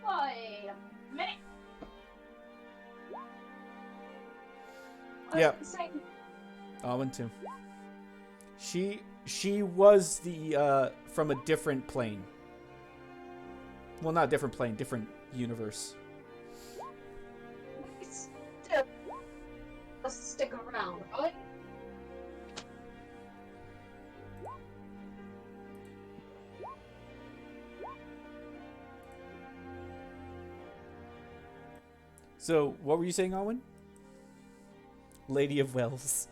Wait a minute. Yeah. Alwyn too. She She was the from a different plane. Well, not different plane, different universe. Still, stick around, right? So, what were you saying, Owen? Lady of Wells.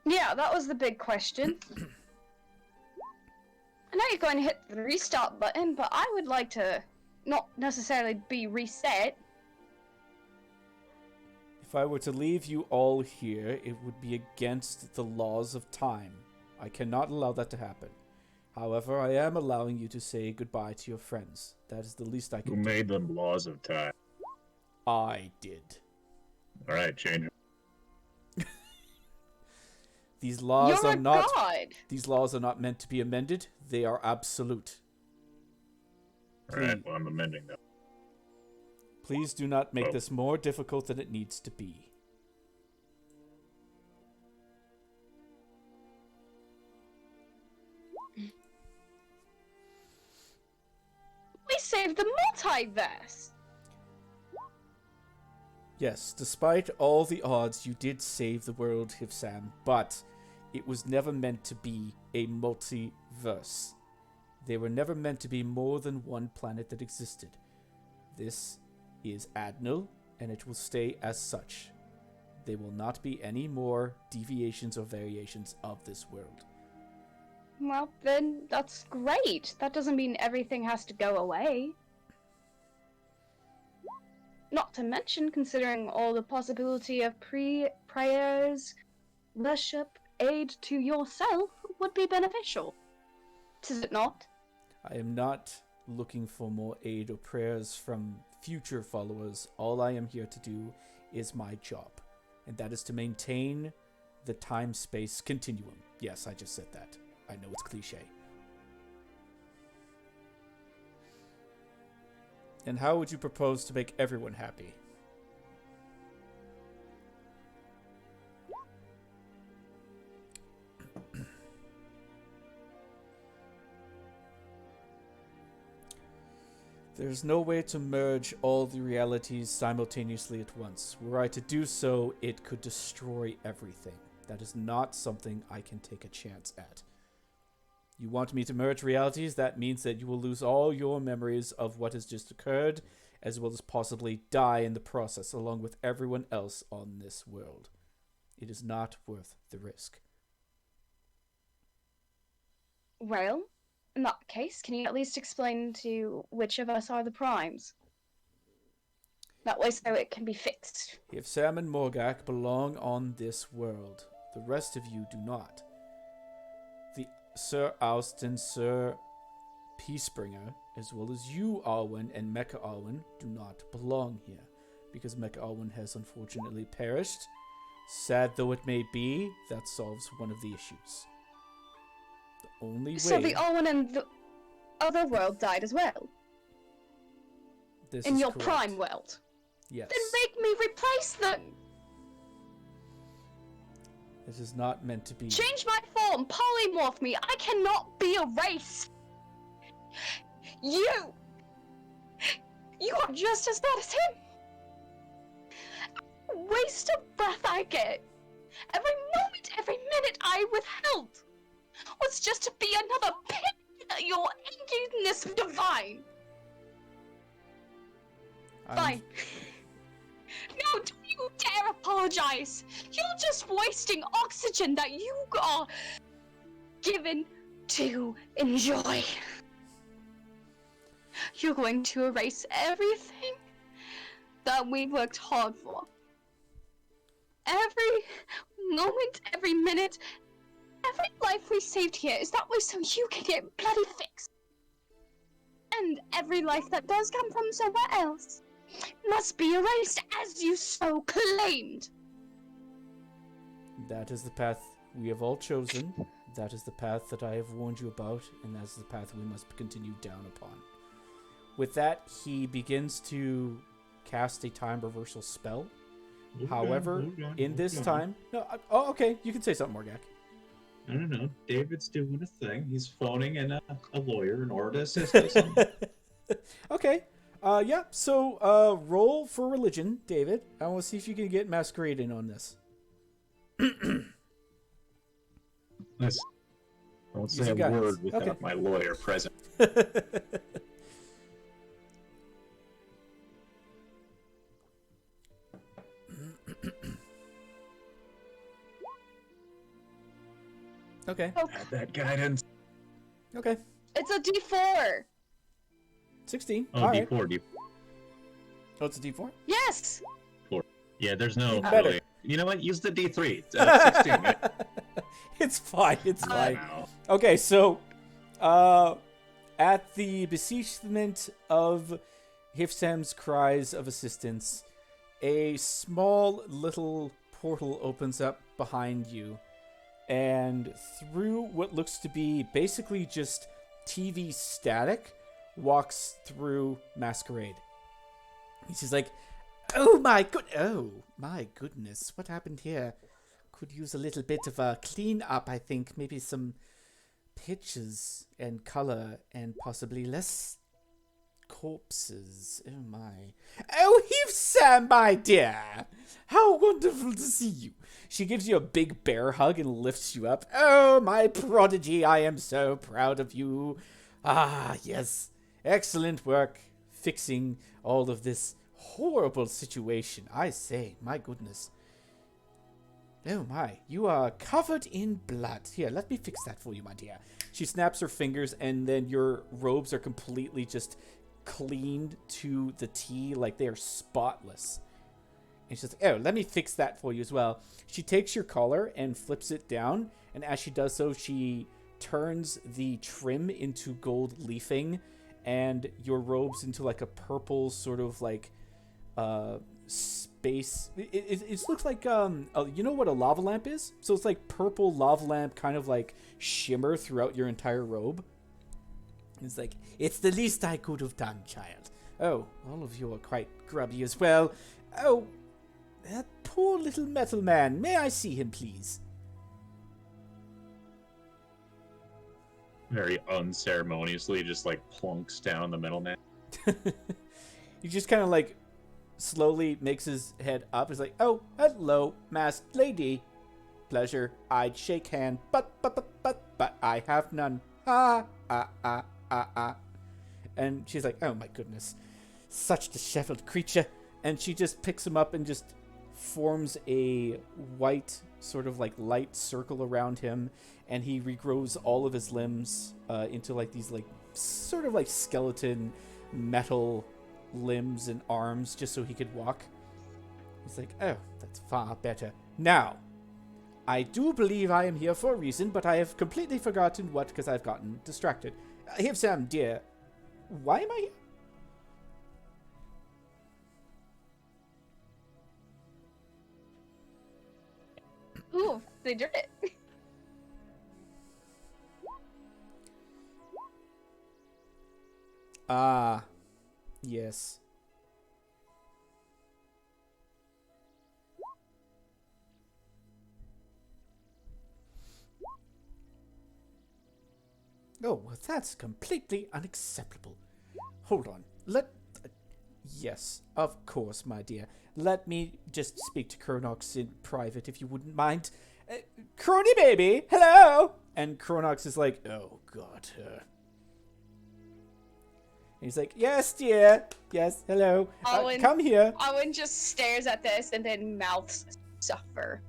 Yeah, that was the big question. I know you're going to hit the restart button, but I would like to not necessarily be reset. If I were to leave you all here, it would be against the laws of time. I cannot allow that to happen. However, I am allowing you to say goodbye to your friends. That is the least I Who can do. made them laws of time? I did. All right, change. These laws You're are a not. god. These laws are not meant to be amended. They are absolute. All right, well, I'm amending them. Please do not make Oh. this more difficult than it needs to be. We saved the multiverse. Yes, despite all the odds, you did save the world, Hifsam, but it was never meant to be a multiverse. They were never meant to be more than one planet that existed. This is Adnal, and it will stay as such. There will not be any more deviations or variations of this world. Well, then that's great. That doesn't mean everything has to go away. Not to mention, considering all the possibility of prayers, worship, aid to yourself would be beneficial. Is it not? I am not looking for more aid or prayers from future followers. All I am here to do is my job, and that is to maintain the time-space continuum. Yes, I just said that. I know it's cliche. And how would you propose to make everyone happy? There's no way to merge all the realities simultaneously at once. Were I to do so, it could destroy everything. That is not something I can take a chance at. You want me to merge realities? That means that you will lose all your memories of what has just occurred, as well as possibly die in the process, along with everyone else on this world. It is not worth the risk. Well, in that case, can you at least explain to which of us are the primes? That way so it can be fixed. If Sam and Morgak belong on this world, the rest of you do not. The Sir Austin, Sir Peacebringer, as well as you, Arwen, and Mecha Arwen, do not belong here, because Mecha Arwen has unfortunately perished. Sad though it may be, that solves one of the issues. The only way... So the Owen and the other world died as well? This In is your correct. prime world? Yes. Then make me replace them! This is not meant to be... Change my form, polymorph me, I cannot be erased! You are just as bad as him! Waste of breath I get! Every moment, every minute I withheld was just to be another pin at your angerness divine! Fine. No, don't you dare apologize! You're just wasting oxygen that you are given to enjoy. You're going to erase everything that we worked hard for. Every moment, every minute, every life we saved here is that way so you can get bloody fixed. And every life that does come from somewhere else must be erased as you so claimed. That is the path we have all chosen. That is the path that I have warned you about, and that is the path we must continue down upon. With that, he begins to cast a time reversal spell. However, in this time... No, okay. You can say something more, Gak. I don't know. David's doing a thing. He's phoning in a lawyer in order to assist us. Okay. Yeah, so roll for religion, David. I want to see if you can get Masquerade in on this. Listen, I won't say Use a your guidance. word without Okay. my lawyer present. Okay. Oh, Add that guidance. Okay. it's a D4. 16. Oh, All right. D4. Oh, it's a D4? Yes. Yeah, there's no... Even better. Really... You know what? Use the D3. 16. It's fine. It's fine. Wow. Okay, so at the beseechment of Hifsam's cries of assistance, a small little portal opens up behind you, and through what looks to be basically just TV static walks through Masquerade. He's just like, oh my goodness, what happened here? Could use a little bit of a clean up, I think. Maybe some pictures and color and possibly less corpses. Oh my. Oh, Sam, my dear. How wonderful to see you. She gives you a big bear hug and lifts you up. Oh, my prodigy, I am so proud of you. Ah, yes. Excellent work fixing all of this horrible situation. I say, my goodness. Oh my, you are covered in blood. Here, let me fix that for you, my dear. She snaps her fingers, and then your robes are completely just cleaned to the T, like they are spotless. And she's like, oh, let me fix that for you as well. She takes your collar and flips it down, and as she does so, she turns the trim into gold leafing, and your robes into like a purple sort of like space. It looks like you know what a lava lamp is? So it's like purple lava lamp kind of like shimmer throughout your entire robe. It's like, it's the least I could have done, child. Oh, all of you are quite grubby as well. Oh, that poor little metal man. May I see him, please? Very unceremoniously just like plunks down the metal man. He just kind of like slowly makes his head up. He's like, oh, hello, masked lady. Pleasure, I'd shake hand, but I have none. And she's like, oh my goodness, such disheveled creature. And she just picks him up and just forms a white sort of like light circle around him, and he regrows all of his limbs into like these like sort of like skeleton metal limbs and arms just so he could walk. He's like, oh, that's far better. Now, I do believe I am here for a reason, but I have completely forgotten what because I've gotten distracted. Here, Sam, dear, why am I here? Ooh, they did it. Ah, yes. Oh, well, that's completely unacceptable. Hold on. Yes, of course, my dear. Let me just speak to Kronox in private, if you wouldn't mind. Crony baby, hello! And Kronox is like, oh, God. He's like, yes, dear. Yes, hello. Come here. Owen just stares at this and then mouths suffer.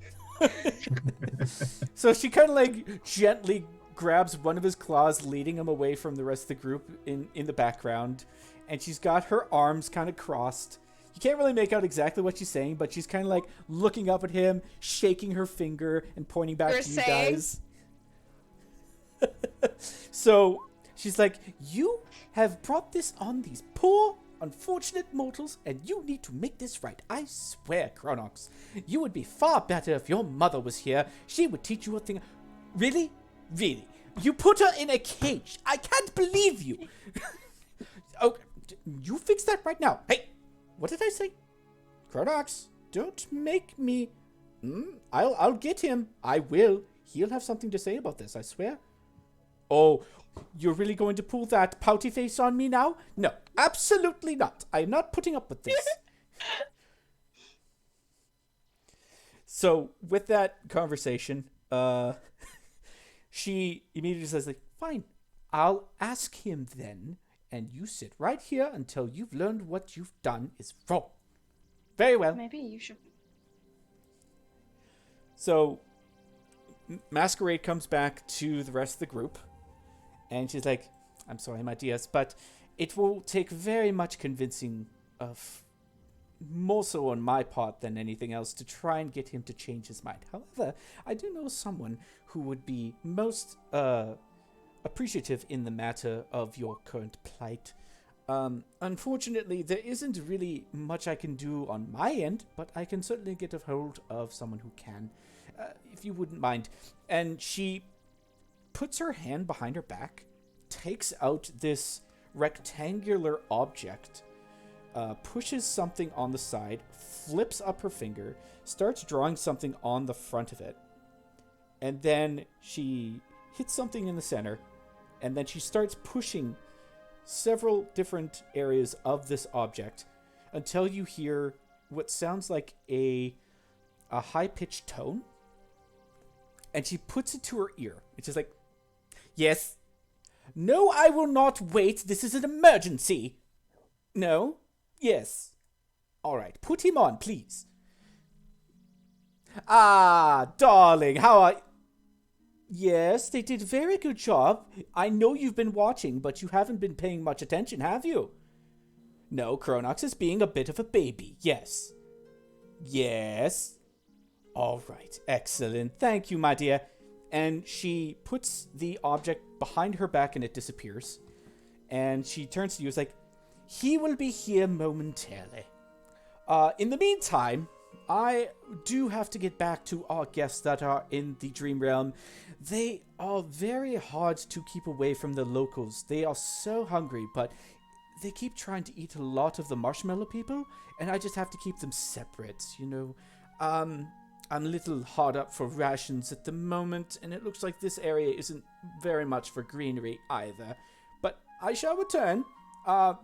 So she kind of like gently grabs one of his claws, leading him away from the rest of the group in the background. And she's got her arms kind of crossed. You can't really make out exactly what she's saying, but she's kind of like looking up at him, shaking her finger, and pointing back to you guys. So she's like, you have brought this on these poor, unfortunate mortals, and you need to make this right. I swear, Kronox, you would be far better if your mother was here. She would teach you a thing. Really? Really? You put her in a cage. I can't believe you. Oh, You fix that right now. Hey, what did I say? Cronox, don't make me... I'll get him. I will. He'll have something to say about this, I swear. Oh, you're really going to pull that pouty face on me now? No, absolutely not. I'm not putting up with this. So, with that conversation, she immediately says, like, fine, I'll ask him then, and you sit right here until you've learned what you've done is wrong. Very well. Maybe you should. So, Masquerade comes back to the rest of the group, and she's like, I'm sorry, my dears, but it will take very much convincing of, more so on my part than anything else, to try and get him to change his mind. However, I do know someone who would be most appreciative in the matter of your current plight. Unfortunately, there isn't really much I can do on my end, but I can certainly get a hold of someone who can, if you wouldn't mind. And she puts her hand behind her back, takes out this rectangular object, pushes something on the side, flips up her finger, starts drawing something on the front of it, and then she hits something in the center, and then she starts pushing several different areas of this object until you hear what sounds like a high-pitched tone, and she puts it to her ear. It's just like, yes. No, I will not wait. This is an emergency. No. Yes. All right. Put him on, please. Ah, darling, how are... Yes, they did a very good job. I know you've been watching, but you haven't been paying much attention, have you? No, Cronox is being a bit of a baby. Yes. Yes. All right. Excellent. Thank you, my dear. And she puts the object behind her back and it disappears. And she turns to you and is like, he will be here momentarily. In the meantime, I do have to get back to our guests that are in the Dream Realm. They are very hard to keep away from the locals. They are so hungry, but they keep trying to eat a lot of the marshmallow people, and I just have to keep them separate, you know. I'm a little hard up for rations at the moment, and it looks like this area isn't very much for greenery either. But I shall return.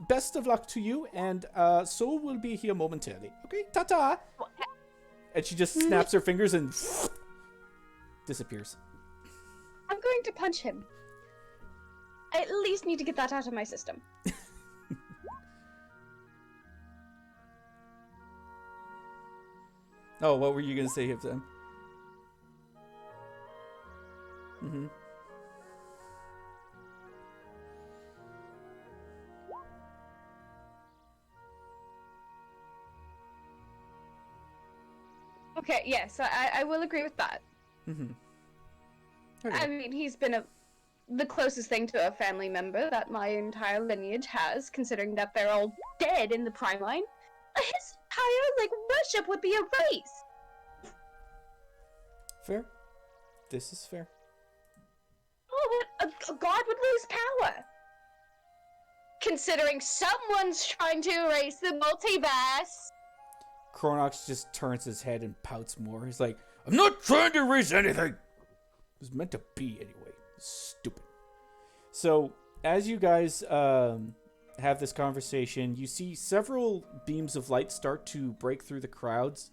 Best of luck to you, and Soul will be here momentarily. Okay, ta-ta! And she just snaps her fingers and disappears. I'm going to punch him. I at least need to get that out of my system. Oh, what were you going to say, Hipzam? Mm-hmm. Okay, yes, I will agree with that. Mm-hmm. Okay. I mean, he's been the closest thing to a family member that my entire lineage has, considering that they're all dead in the Prime Line. His entire, worship would be erased! Fair. This is fair. Oh, but a god would lose power! Considering someone's trying to erase the multiverse! Cronox just turns his head and pouts more. He's like, I'm not trying to erase anything! It was meant to be anyway. Stupid. So, as you guys have this conversation, you see several beams of light start to break through the clouds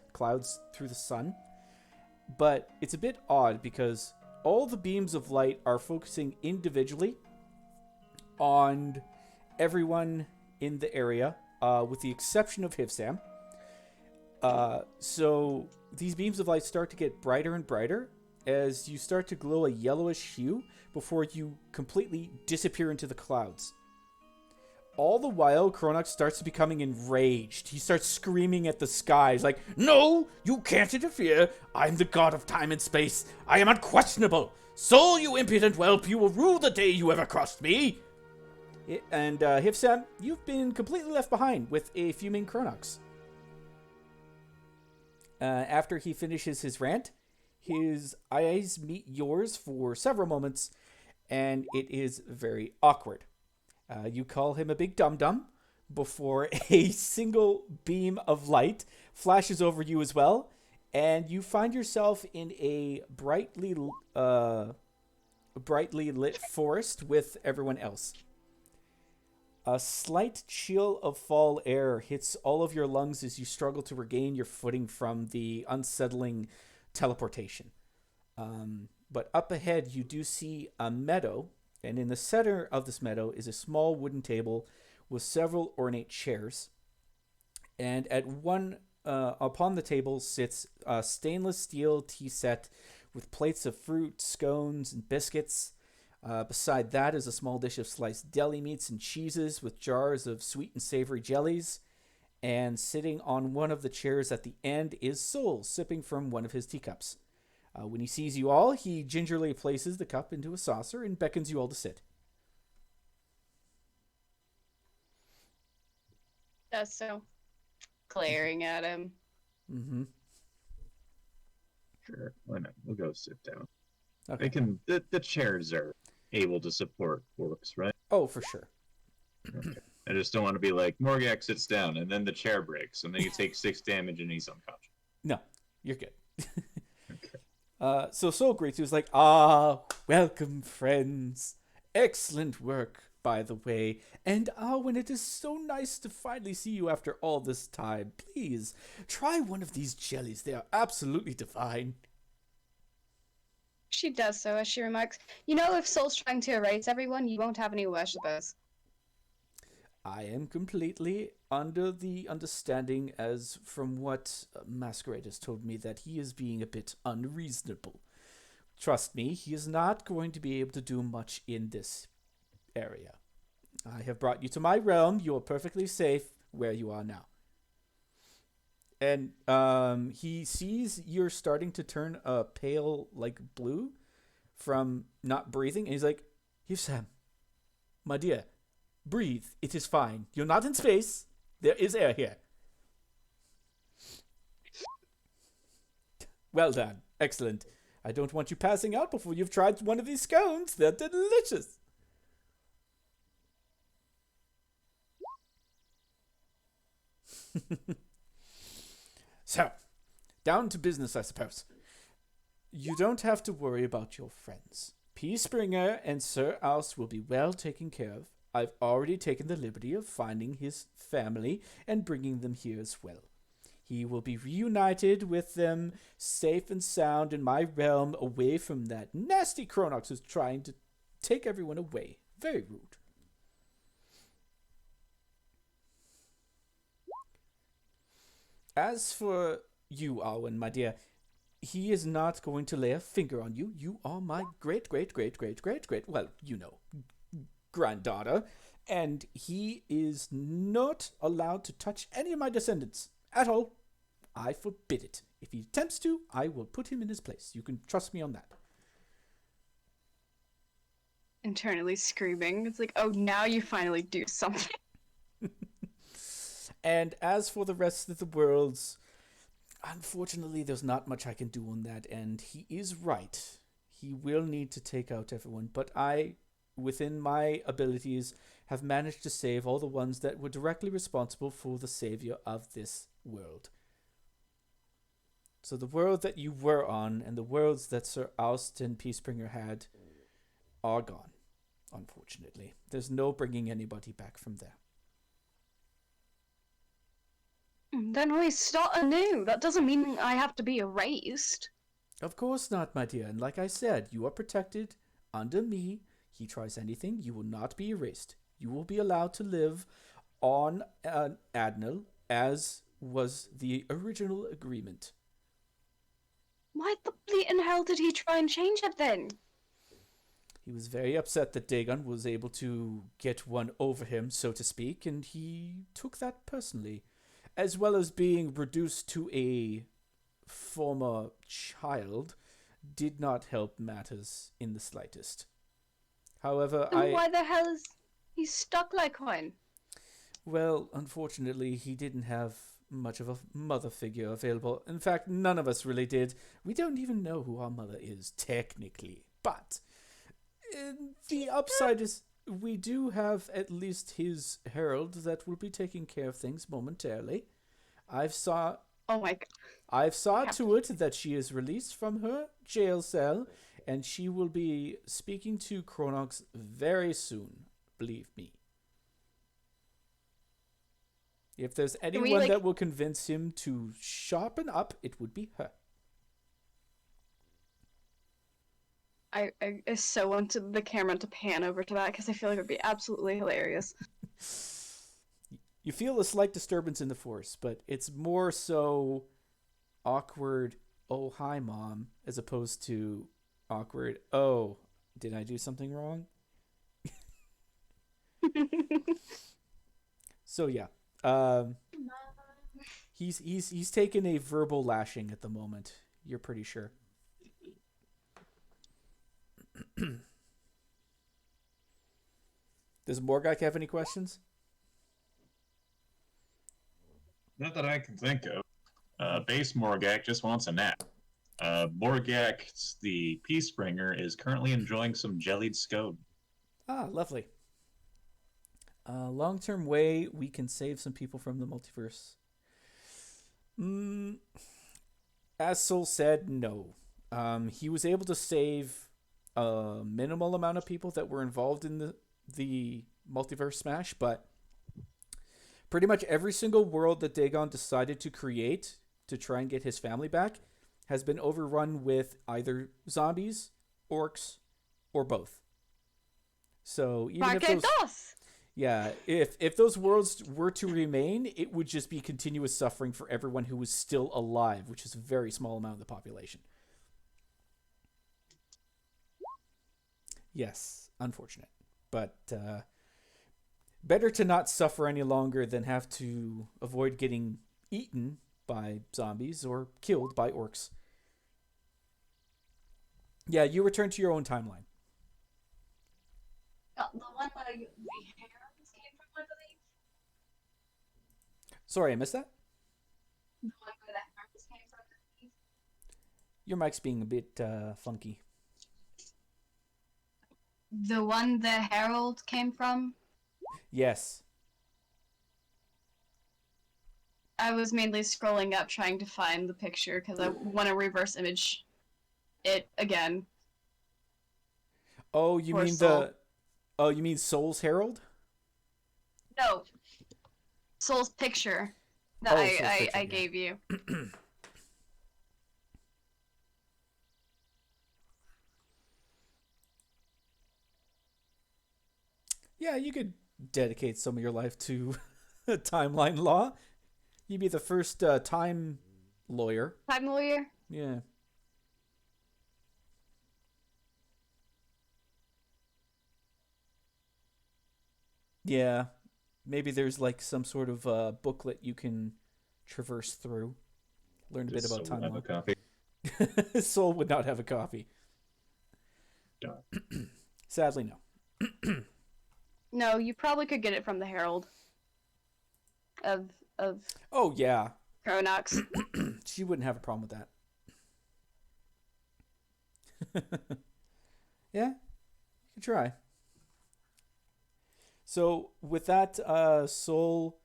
through the sun. But it's a bit odd because all the beams of light are focusing individually on everyone in the area, with the exception of Hivsam. So these beams of light start to get brighter and brighter as you start to glow a yellowish hue before you completely disappear into the clouds. All the while, Cronox starts becoming enraged. He starts screaming at the skies like, no, you can't interfere. I'm the god of time and space. I am unquestionable. Soul, you impudent whelp, you will rue the day you ever crossed me. And Hivsam, you've been completely left behind with a fuming Cronox. After he finishes his rant, his eyes meet yours for several moments, and it is very awkward. You call him a big dum-dum, before a single beam of light flashes over you as well, and you find yourself in a brightly lit forest with everyone else. A slight chill of fall air hits all of your lungs as you struggle to regain your footing from the unsettling teleportation. But up ahead, you do see a meadow, and in the center of this meadow is a small wooden table with several ornate chairs. And at one upon the table sits a stainless steel tea set with plates of fruit, scones, and biscuits. Beside that is a small dish of sliced deli meats and cheeses with jars of sweet and savory jellies. And sitting on one of the chairs at the end is Soul, sipping from one of his teacups. When he sees you all, he gingerly places the cup into a saucer and beckons you all to sit. Does so. Glaring at him. Mm-hmm. Sure, why not? We'll go sit down. Okay. They can. The chairs are able to support orcs, right? Oh, for sure. Okay. I just don't want to be like Morgak sits down and then the chair breaks and then you take 6 damage and he's unconscious. No, you're good. Okay. So Soul greets you. Is like, welcome, friends. Excellent work, by the way. And when it is so nice to finally see you after all this time. Please, try one of these jellies. They are absolutely divine. She does so as she remarks, you know, if Soul's trying to erase everyone, you won't have any worshippers. I am completely under the understanding, as from what Masquerade has told me, that he is being a bit unreasonable. Trust me, he is not going to be able to do much in this area. I have brought you to my realm. You are perfectly safe where you are now. And he sees you're starting to turn a pale, like, blue from not breathing. And he's like, here, Sam, my dear, breathe. It is fine. You're not in space. There is air here. Well done. Excellent. I don't want you passing out before you've tried one of these scones. They're delicious. So, down to business, I suppose. You don't have to worry about your friends. Peacebringer and Sir Oust will be well taken care of. I've already taken the liberty of finding his family and bringing them here as well. He will be reunited with them, safe and sound in my realm, away from that nasty Kronox who's trying to take everyone away. Very rude. As for you, Alwyn, my dear, he is not going to lay a finger on you. You are my great, well, you know, granddaughter, and he is not allowed to touch any of my descendants at all. I forbid it. If he attempts to, I will put him in his place. You can trust me on that. Internally screaming. It's like, oh, now you finally do something. And as for the rest of the worlds, unfortunately, there's not much I can do on that end. He is right. He will need to take out everyone, but I, within my abilities, have managed to save all the ones that were directly responsible for the savior of this world. So the world that you were on and the worlds that Sir Oust and Peacebringer had are gone, unfortunately. There's no bringing anybody back from there. Then we start anew. That doesn't mean I have to be erased. Of course not, my dear. And like I said, you are protected under me. He tries anything, you will not be erased. You will be allowed to live on Adnal, as was the original agreement. Why the bleating hell did he try and change it then? He was very upset that Dagon was able to get one over him, so to speak, and he took that personally. As well as being reduced to a former child, did not help matters in the slightest. However, Then why the hell is he stuck like one? Well, unfortunately, he didn't have much of a mother figure available. In fact, none of us really did. We don't even know who our mother is, technically. But the upside is we do have at least his herald that will be taking care of things momentarily. Oh my god. I've saw to it that she is released from her jail cell, and she will be speaking to Kronox very soon. Believe me. If there's anyone that will convince him to sharpen up, it would be her. I so wanted the camera to pan over to that because I feel like it would be absolutely hilarious. You feel a slight disturbance in the force, but it's more so awkward, oh, hi, Mom, as opposed to awkward, oh, did I do something wrong? So, yeah. He's taken a verbal lashing at the moment. You're pretty sure. Does Morgak have any questions? Not that I can think of. Base Morgak just wants a nap. Morgak, the Peacebringer, is currently enjoying some jellied scone. Ah, lovely. Long-term way we can save some people from the multiverse. As Soul said, no. He was able to save a minimal amount of people that were involved in the multiverse smash, but pretty much every single world that Dagon decided to create to try and get his family back has been overrun with either zombies, orcs, or both. So even if those worlds were to remain, it would just be continuous suffering for everyone who was still alive, which is a very small amount of the population. Yes, unfortunate. But better to not suffer any longer than have to avoid getting eaten by zombies or killed by orcs. Yeah, you return to your own timeline. The one where the herons came from, I believe. Sorry, I missed that? The one where the herons came from, I believe. Your mic's being a bit funky. The one the herald came from? Yes. I was mainly scrolling up trying to find the picture because I want to reverse image it again. Oh, you mean Soul. you mean Soul's Herald? No. Soul's picture that Soul's picture, I yeah. gave you. Yeah, you could dedicate some of your life to timeline law. You'd be the first time lawyer. Time lawyer? Yeah. Yeah. Maybe there's like some sort of booklet you can traverse through. Learn a bit about time law. Have a copy. Soul would not have a copy. Darn. Sadly, no. No, you probably could get it from the Herald of Oh, yeah. Kronox. She wouldn't have a problem with that. Yeah, you could try. So with that, Soul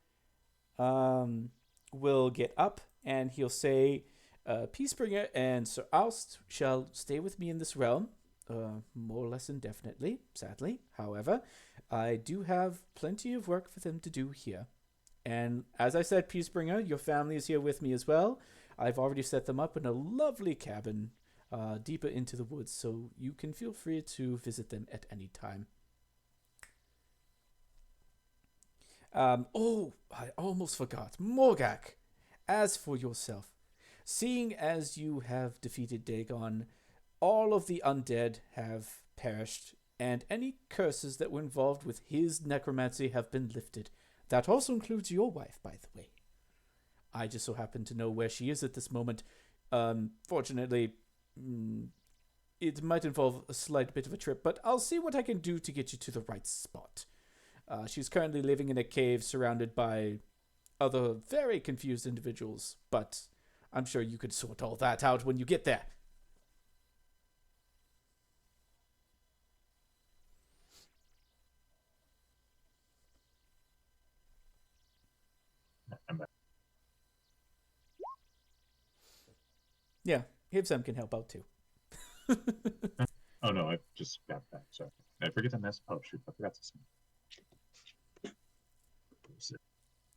will get up and he'll say, Peacebringer and Sir Oust shall stay with me in this realm, more or less indefinitely, sadly. However, I do have plenty of work for them to do here. And as I said, Peacebringer, your family is here with me as well. I've already set them up in a lovely cabin deeper into the woods, so you can feel free to visit them at any time. Oh, I almost forgot. Morgak, as for yourself, seeing as you have defeated Dagon, all of the undead have perished, and any curses that were involved with his necromancy have been lifted. That also includes your wife, by the way. I just so happen to know where she is at this moment. Fortunately, it might involve a slight bit of a trip, but I'll see what I can do to get you to the right spot. She's currently living in a cave surrounded by other very confused individuals, but I'm sure you could sort all that out when you get there. I'm back. Yeah, Hibsam can help out too. Oh no, I just got back. Sorry. I forget to mess. Oh shoot, I forgot to say.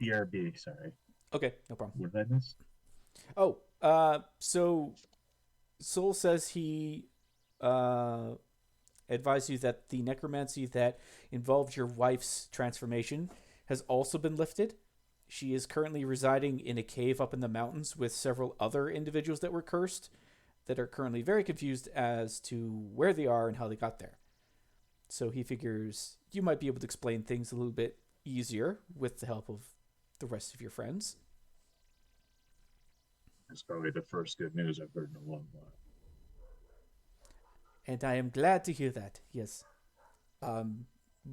BRB, sorry. Okay, no problem. What did I miss? Oh, so Soul says he advised you that the necromancy that involved your wife's transformation has also been lifted. She is currently residing in a cave up in the mountains with several other individuals that were cursed that are currently very confused as to where they are and how they got there. So he figures you might be able to explain things a little bit easier with the help of the rest of your friends. That's probably the first good news I've heard in a long while. And I am glad to hear that, yes.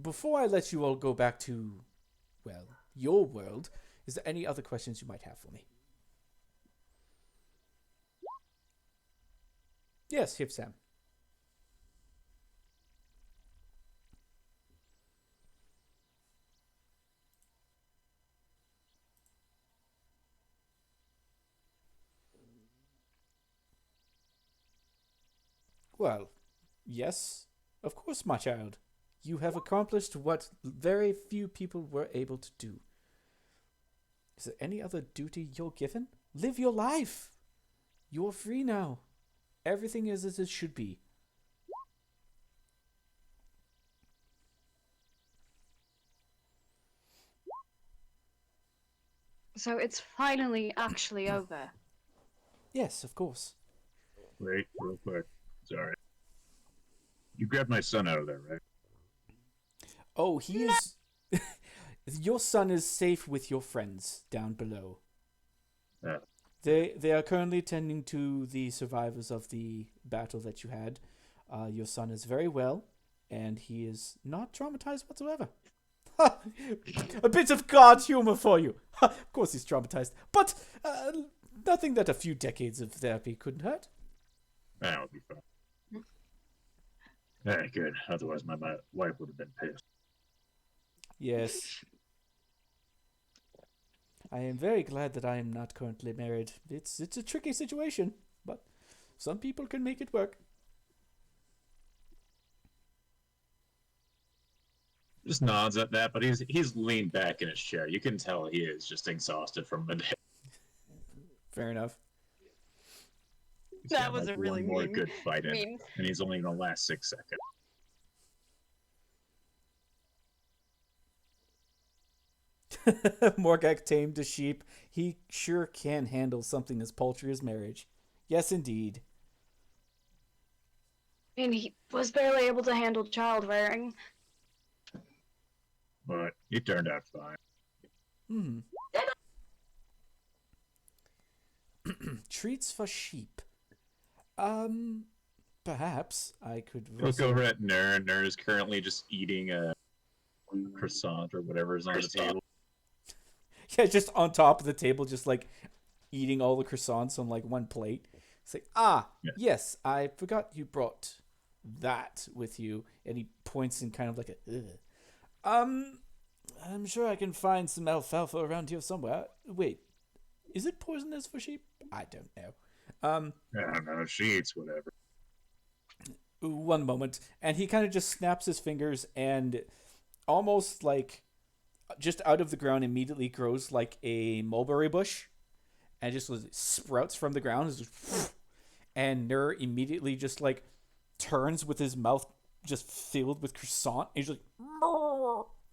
Before I let you all go back to, well, your world, is there any other questions you might have for me? Yes, Hibsam. Well, yes, of course, my child. You have accomplished what very few people were able to do. Is there any other duty you're given? Live your life. You're free now. Everything is as it should be. So it's finally actually over. Yes, of course. Wait, real quick. Sorry. You grabbed my son out of there, right? Oh, he is... Your son is safe with your friends down below. Yeah. They are currently tending to the survivors of the battle that you had. Your son is very well, and he is not traumatized whatsoever. A bit of God humor for you. Of course he's traumatized, but nothing that a few decades of therapy couldn't hurt. That would be fine. Very good. Otherwise, my wife would have been pissed. Yes. I am very glad that I am not currently married. It's a tricky situation, but some people can make it work. Just nods at that, but he's leaned back in his chair. You can tell he is just exhausted from the day. Fair enough. He's That got, was a really one more mean- good fight in, mean. and he's only gonna last 6 seconds. Morgak tamed a sheep. He sure can handle something as paltry as marriage. Yes, indeed. And he was barely able to handle child rearing. But he turned out fine. Treats for sheep. Perhaps I could... Look over at Nur. Nur is currently just eating a croissant or whatever is on the table. Yeah, just on top of the table, just like eating all the croissants on like one plate. It's like, yes, I forgot you brought that with you. And he points in kind of like a, ugh. I'm sure I can find some alfalfa around here somewhere. Wait, is it poisonous for sheep? I don't know. I don't know. She eats whatever. One moment. And he kind of just snaps his fingers and almost like just out of the ground immediately grows like a mulberry bush and just sprouts from the ground. And Nur immediately just like turns with his mouth just filled with croissant. And he's like,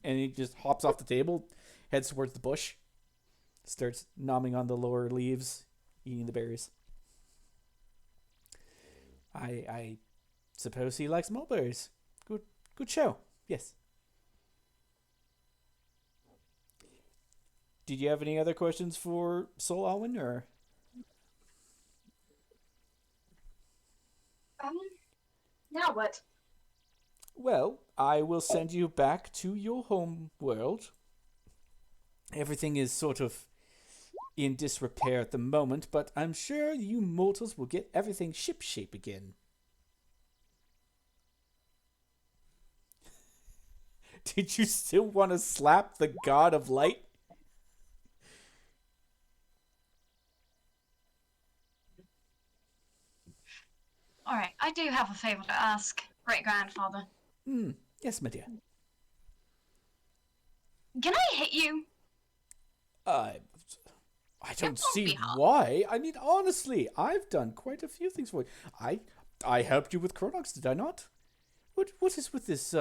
and he just hops off the table, heads towards the bush, starts nomming on the lower leaves, eating the berries. I suppose he likes mulberries. Good show. Yes. Did you have any other questions for Soul Alwyn, or? Now what? Well, I will send you back to your home world. Everything is sort of in disrepair at the moment, but I'm sure you mortals will get everything shipshape again. Did you still want to slap the god of light? I do have a favor to ask, great-grandfather. Yes, my dear. Can I hit you? I don't That won't see be hard. why. I mean, honestly, I've done quite a few things for you. I helped you with Chronox, did I not? What is with this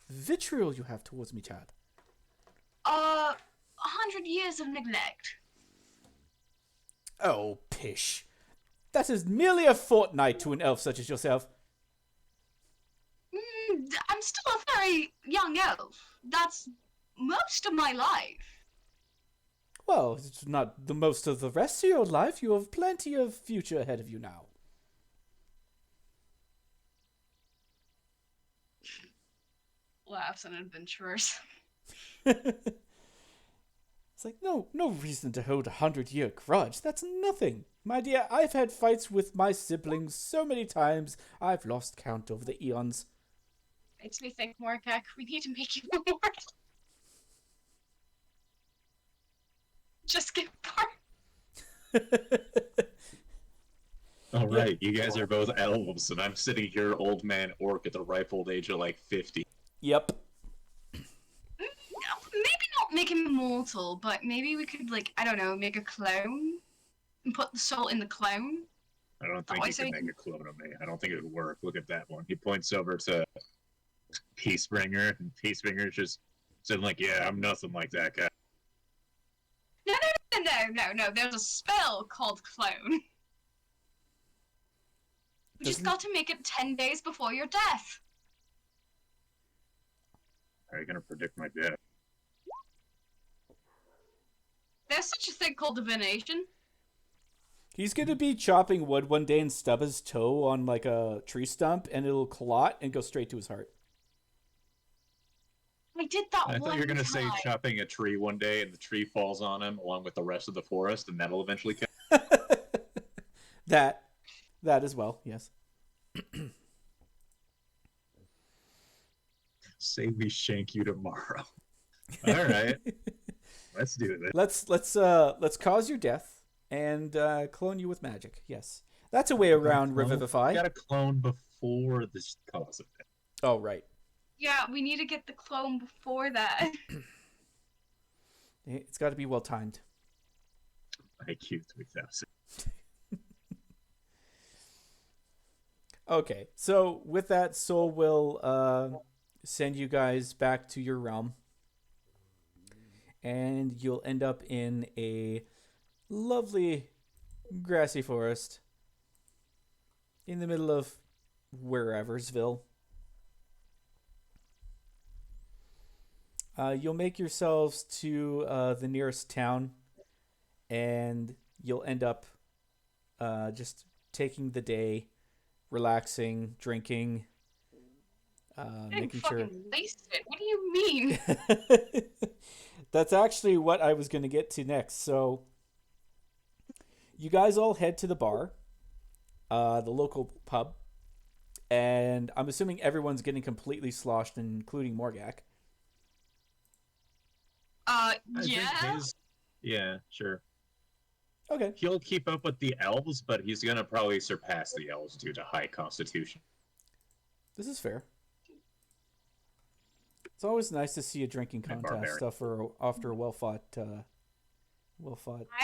vitriol you have towards me, Chad? 100 years of neglect. Oh, pish. That is merely a fortnight to an elf such as yourself. I'm still a very young elf. That's most of my life. Well, it's not the most of the rest of your life. You have plenty of future ahead of you now. Laughs and adventurers. It's like, no reason to hold a 100-year grudge. That's nothing. My dear, I've had fights with my siblings so many times, I've lost count over the eons. Makes me think, Morgak, we need to make you immortal. Just get part. All right, you guys are both elves, and I'm sitting here, old man orc, at the ripe old age of like 50. Yep. Maybe not make him immortal, but maybe we could, like, I don't know, make a clone? And put the soul in the clone? I don't think Oh, you so can make a clone of me. I don't think it would work. Look at that one. He points over to Peacebringer, and Peacebringer's just saying like, yeah, I'm nothing like that guy. No. There's a spell called clone. We just got to make it 10 days before your death. How are you going to predict my death? There's such a thing called divination. He's gonna be chopping wood one day and stub his toe on like a tree stump, and it'll clot and go straight to his heart. I did that I one thought you were going to say time. chopping a tree one day and the tree falls on him along with the rest of the forest, and that'll eventually kill That as well, yes. Say we shank you tomorrow. All right. Let's do this. Let's cause your death and clone you with magic. Yes, that's a way around Revivify. You got to clone before this cause of death. Oh right. Yeah, we need to get the clone before that. It's got to be well timed. IQ 3000. Okay, so with that, Soul will send you guys back to your realm, and you'll end up in a lovely grassy forest in the middle of whereversville. You'll make yourselves to the nearest town, and you'll end up just taking the day, relaxing, drinking, making sure. Fucking wasted. What do you mean? That's actually what I was going to get to next. So, you guys all head to the bar, the local pub, and I'm assuming everyone's getting completely sloshed, including Morgak. I think Yeah. Yeah, sure. Okay. He'll keep up with the elves, but he's going to probably surpass the elves due to high constitution. This is fair. It's always nice to see a drinking contest after a well-fought I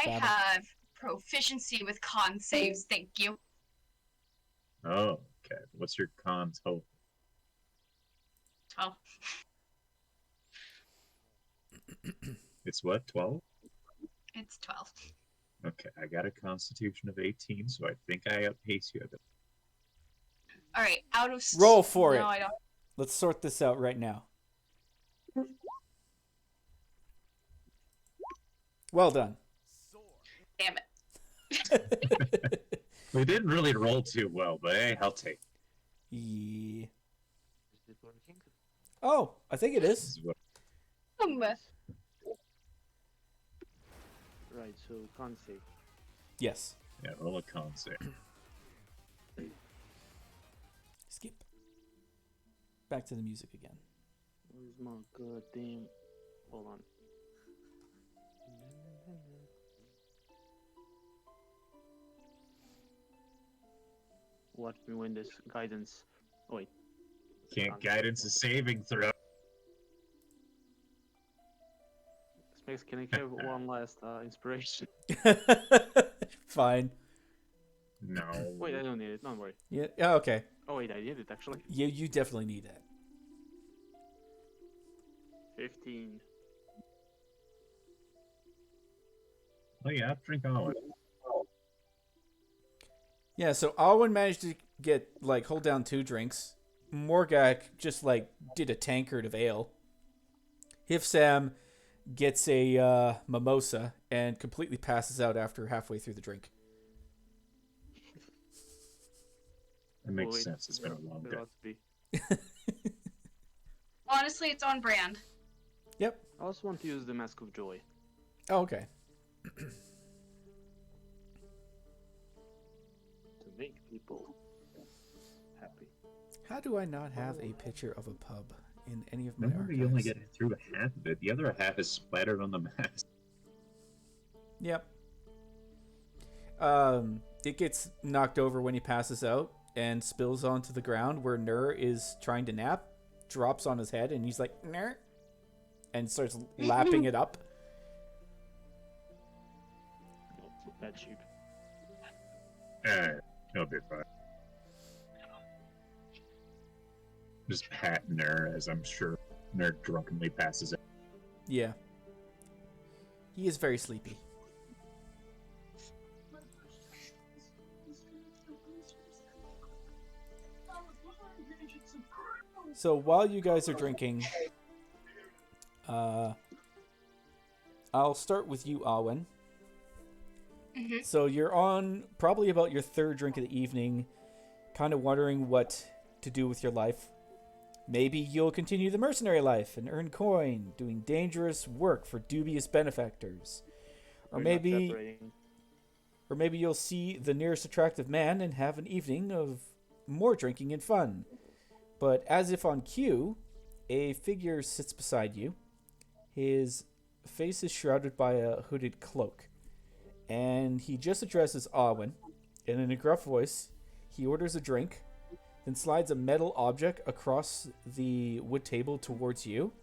battle. have proficiency with con saves, thank you. Oh, okay. What's your con total? 12. It's what, 12? It's 12. Okay, I got a constitution of 18, so I think I outpace you a bit. Alright, out of... Roll for it. No, I don't. Let's sort this out right now. Well done. Damn it. We didn't really roll too well, but hey, I'll take it. Yeah. Oh, I think it This is. is what- Right, so can't say. Yes. Yeah, roll a con save. Skip. Back to the music again. Where's my goddamn... Hold on. Watch me win this guidance. Oh, wait. Can't guidance a saving throw. Space, can I have one last inspiration? Fine. No. Wait, I don't need it. Don't worry. Yeah. Yeah. Okay. Oh wait, I need it actually. You definitely need that. 15. Oh yeah, drink all. Yeah. So Alwyn managed to hold down 2 drinks. Morgak just did a tankard of ale. Hifsam gets a mimosa and completely passes out after halfway through the drink. It makes wait, sense. It's been a long day. must be. Honestly, it's on brand. Yep. I also want to use the Mask of Joy. Oh, okay. To make people happy. How do I not have a picture of a pub in any of my Remember, you only archives? get through half of it. The other half is splattered on the mask. Yep. It gets knocked over when he passes out and spills onto the ground where Nur is trying to nap, drops on his head, and he's like, Nur, and starts lapping it up. Oh, bad sheep. He'll be fine. Just pat Ner, as I'm sure Ner drunkenly passes out. Yeah. He is very sleepy. So while you guys are drinking, I'll start with you, Alwyn. Mhm. So you're on probably about your 3rd drink of the evening, kind of wondering what to do with your life. Maybe you'll continue the mercenary life and earn coin, doing dangerous work for dubious benefactors. Or We're not maybe separating. you'll see the nearest attractive man and have an evening of more drinking and fun. But as if on cue, a figure sits beside you. His face is shrouded by a hooded cloak. And he just addresses Alwyn, and in a gruff voice, he orders a drink, then slides a metal object across the wood table towards you,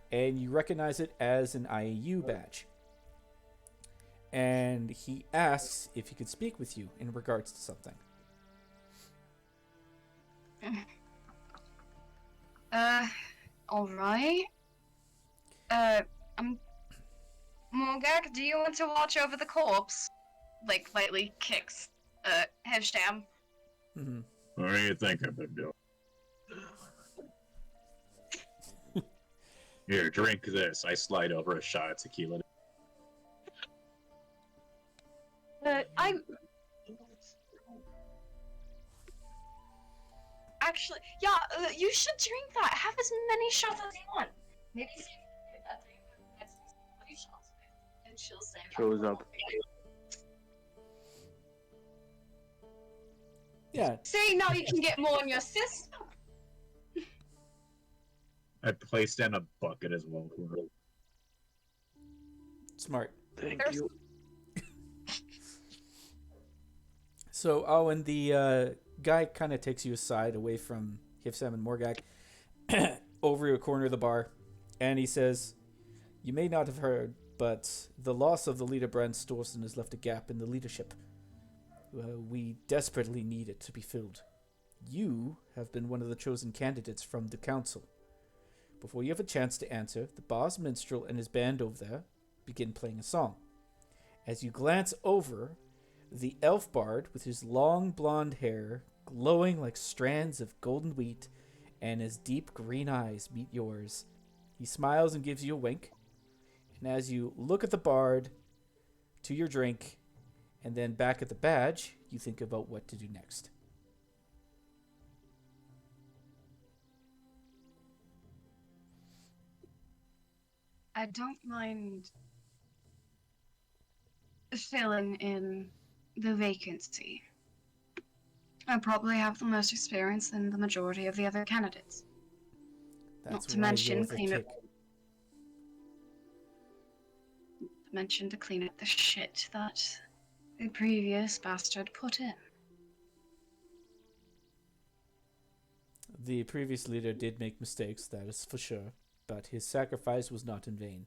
and you recognize it as an IAU badge. And he asks if he could speak with you in regards to something. Alright. Morgak, do you want to watch over the corpse? Lightly kicks, Hevstam. Mm-hmm. What do you think I've been doing? Here, drink this. I slide over a shot of tequila. Actually, yeah, you should drink that. Have as many shots as you want. Maybe see that thing gets 20 shots, and she'll say. Throws up. Yeah, See, now you can get more in your system. I placed down a bucket as well for her. smart. Thank There's- you. So, Owen, the guy kind of takes you aside away from Hifsam and Morgak over a corner of the bar, and he says, "You may not have heard, but the loss of the leader Brand Storson has left a gap in the leadership. We desperately need it to be filled. You have been one of the chosen candidates from the council. Before you have a chance to answer, the boss minstrel and his band over there begin playing a song. As you glance over, the elf bard with his long blonde hair glowing like strands of golden wheat and his deep green eyes meet yours. He smiles and gives you a wink. And as you look at the bard, to your drink, and then back at the badge, you think about what to do next." I don't mind filling in the vacancy. I probably have the most experience than the majority of the other candidates. That's to why mention you're the clean kick. To clean up the shit that the previous bastard put in. The previous leader did make mistakes, that is for sure, but his sacrifice was not in vain.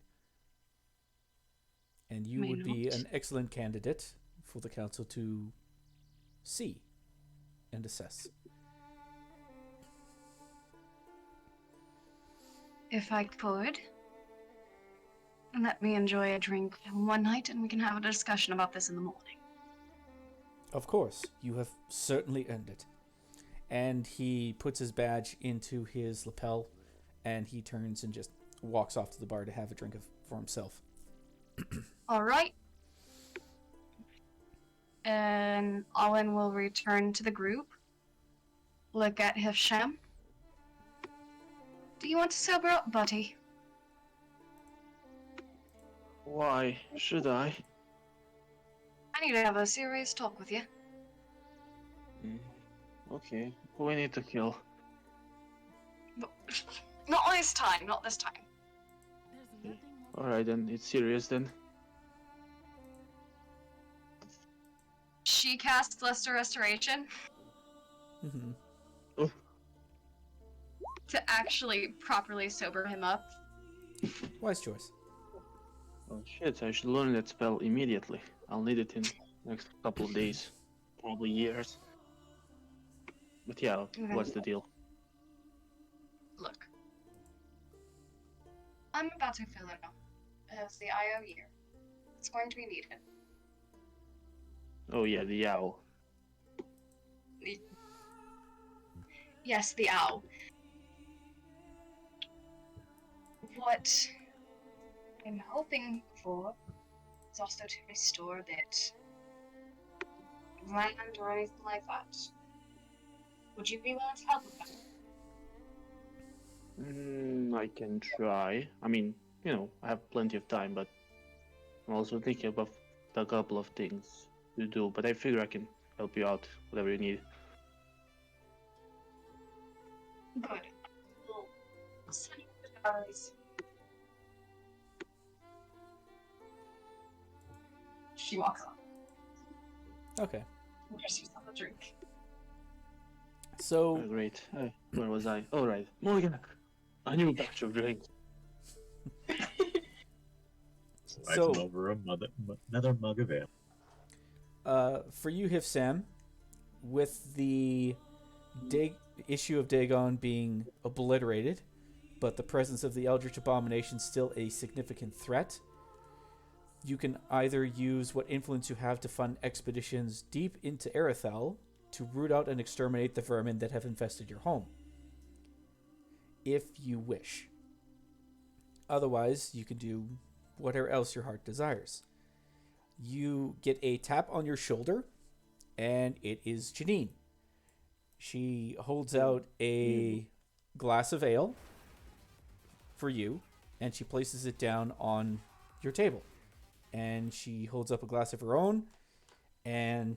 And you May would be not. an excellent candidate for the council to see and assess. If I could, let me enjoy a drink one night and we can have a discussion about this in the morning. Of course, you have certainly earned it. And he puts his badge into his lapel, and he turns and just walks off to the bar to have a drink for himself. All right. And Alwyn will return to the group. Look at Hisham. Do you want to sober up, buddy? Why should I? I need to have a serious talk with you. Okay, who we need to kill? But not this time, not this time. Alright then, it's serious then. She casts Luster Restoration Mm-hmm. to actually properly sober him up. Wise choice. Oh shit, I should learn that spell immediately. I'll need it in next couple of days. Probably years. But yeah, what's the deal? Look. I'm about to fill it up as the IO year. It's going to be needed. Oh yeah, the owl. Yes, the owl. What I'm hoping for is also to restore a bit of land or anything like that. Would you be willing to help with that? I can try. I mean, you know, I have plenty of time, but I'm also thinking about a couple of things to do. But I figure I can help you out, whatever you need. Good. Well, I'll send you the diaries. She walks off. Okay. There's yourself a drink. So, Oh, great. Where was I? Oh, right. Morgan, a new batch of drinks. Slides So- him over another mug of ale. for you, Hifsam, with the issue of Dagon being obliterated, but the presence of the Eldritch Abomination still a significant threat, you can either use what influence you have to fund expeditions deep into Erethel to root out and exterminate the vermin that have infested your home, if you wish. Otherwise, you can do whatever else your heart desires. You get a tap on your shoulder, and it is Janine. She holds out a glass of ale for you, and she places it down on your table. And she holds up a glass of her own, and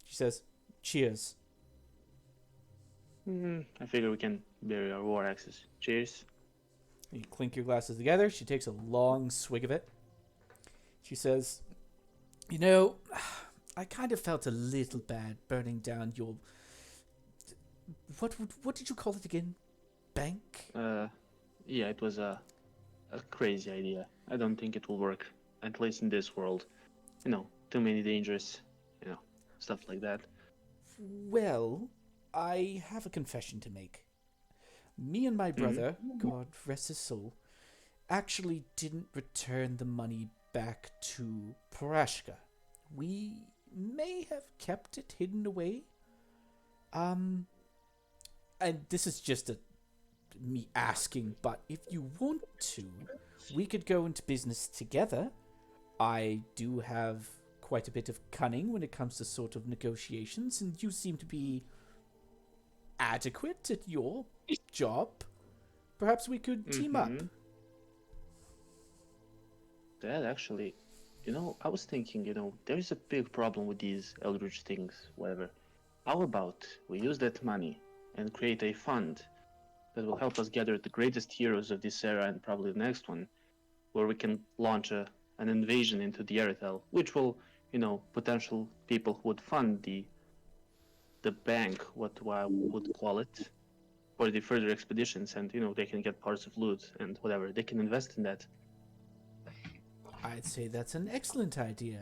she says, "Cheers." I figure we can bury our war axes. Cheers. You clink your glasses together. She takes a long swig of it. She says, "You know, I kind of felt a little bad burning down your... What did you call it again? Bank?" Yeah, it was a crazy idea. I don't think it will work, at least in this world. You know, too many dangers, you know, stuff like that. Well, I have a confession to make. Me and my brother, God rest his soul, actually didn't return the money back to Parashka. We may have kept it hidden away. And this is just me asking, but if you want to, we could go into business together. I do have quite a bit of cunning when it comes to sort of negotiations, and you seem to be adequate at your job. Perhaps we could team up. That actually, you know, I was thinking, you know, there is a big problem with these Eldritch things, whatever. How about we use that money and create a fund that will help us gather the greatest heroes of this era and probably the next one, where we can launch an invasion into the Erethel, which will, you know, potential people who would fund the bank, what I would call it, for the further expeditions, and they can get parts of loot and whatever. They can invest in that. I'd say that's an excellent idea.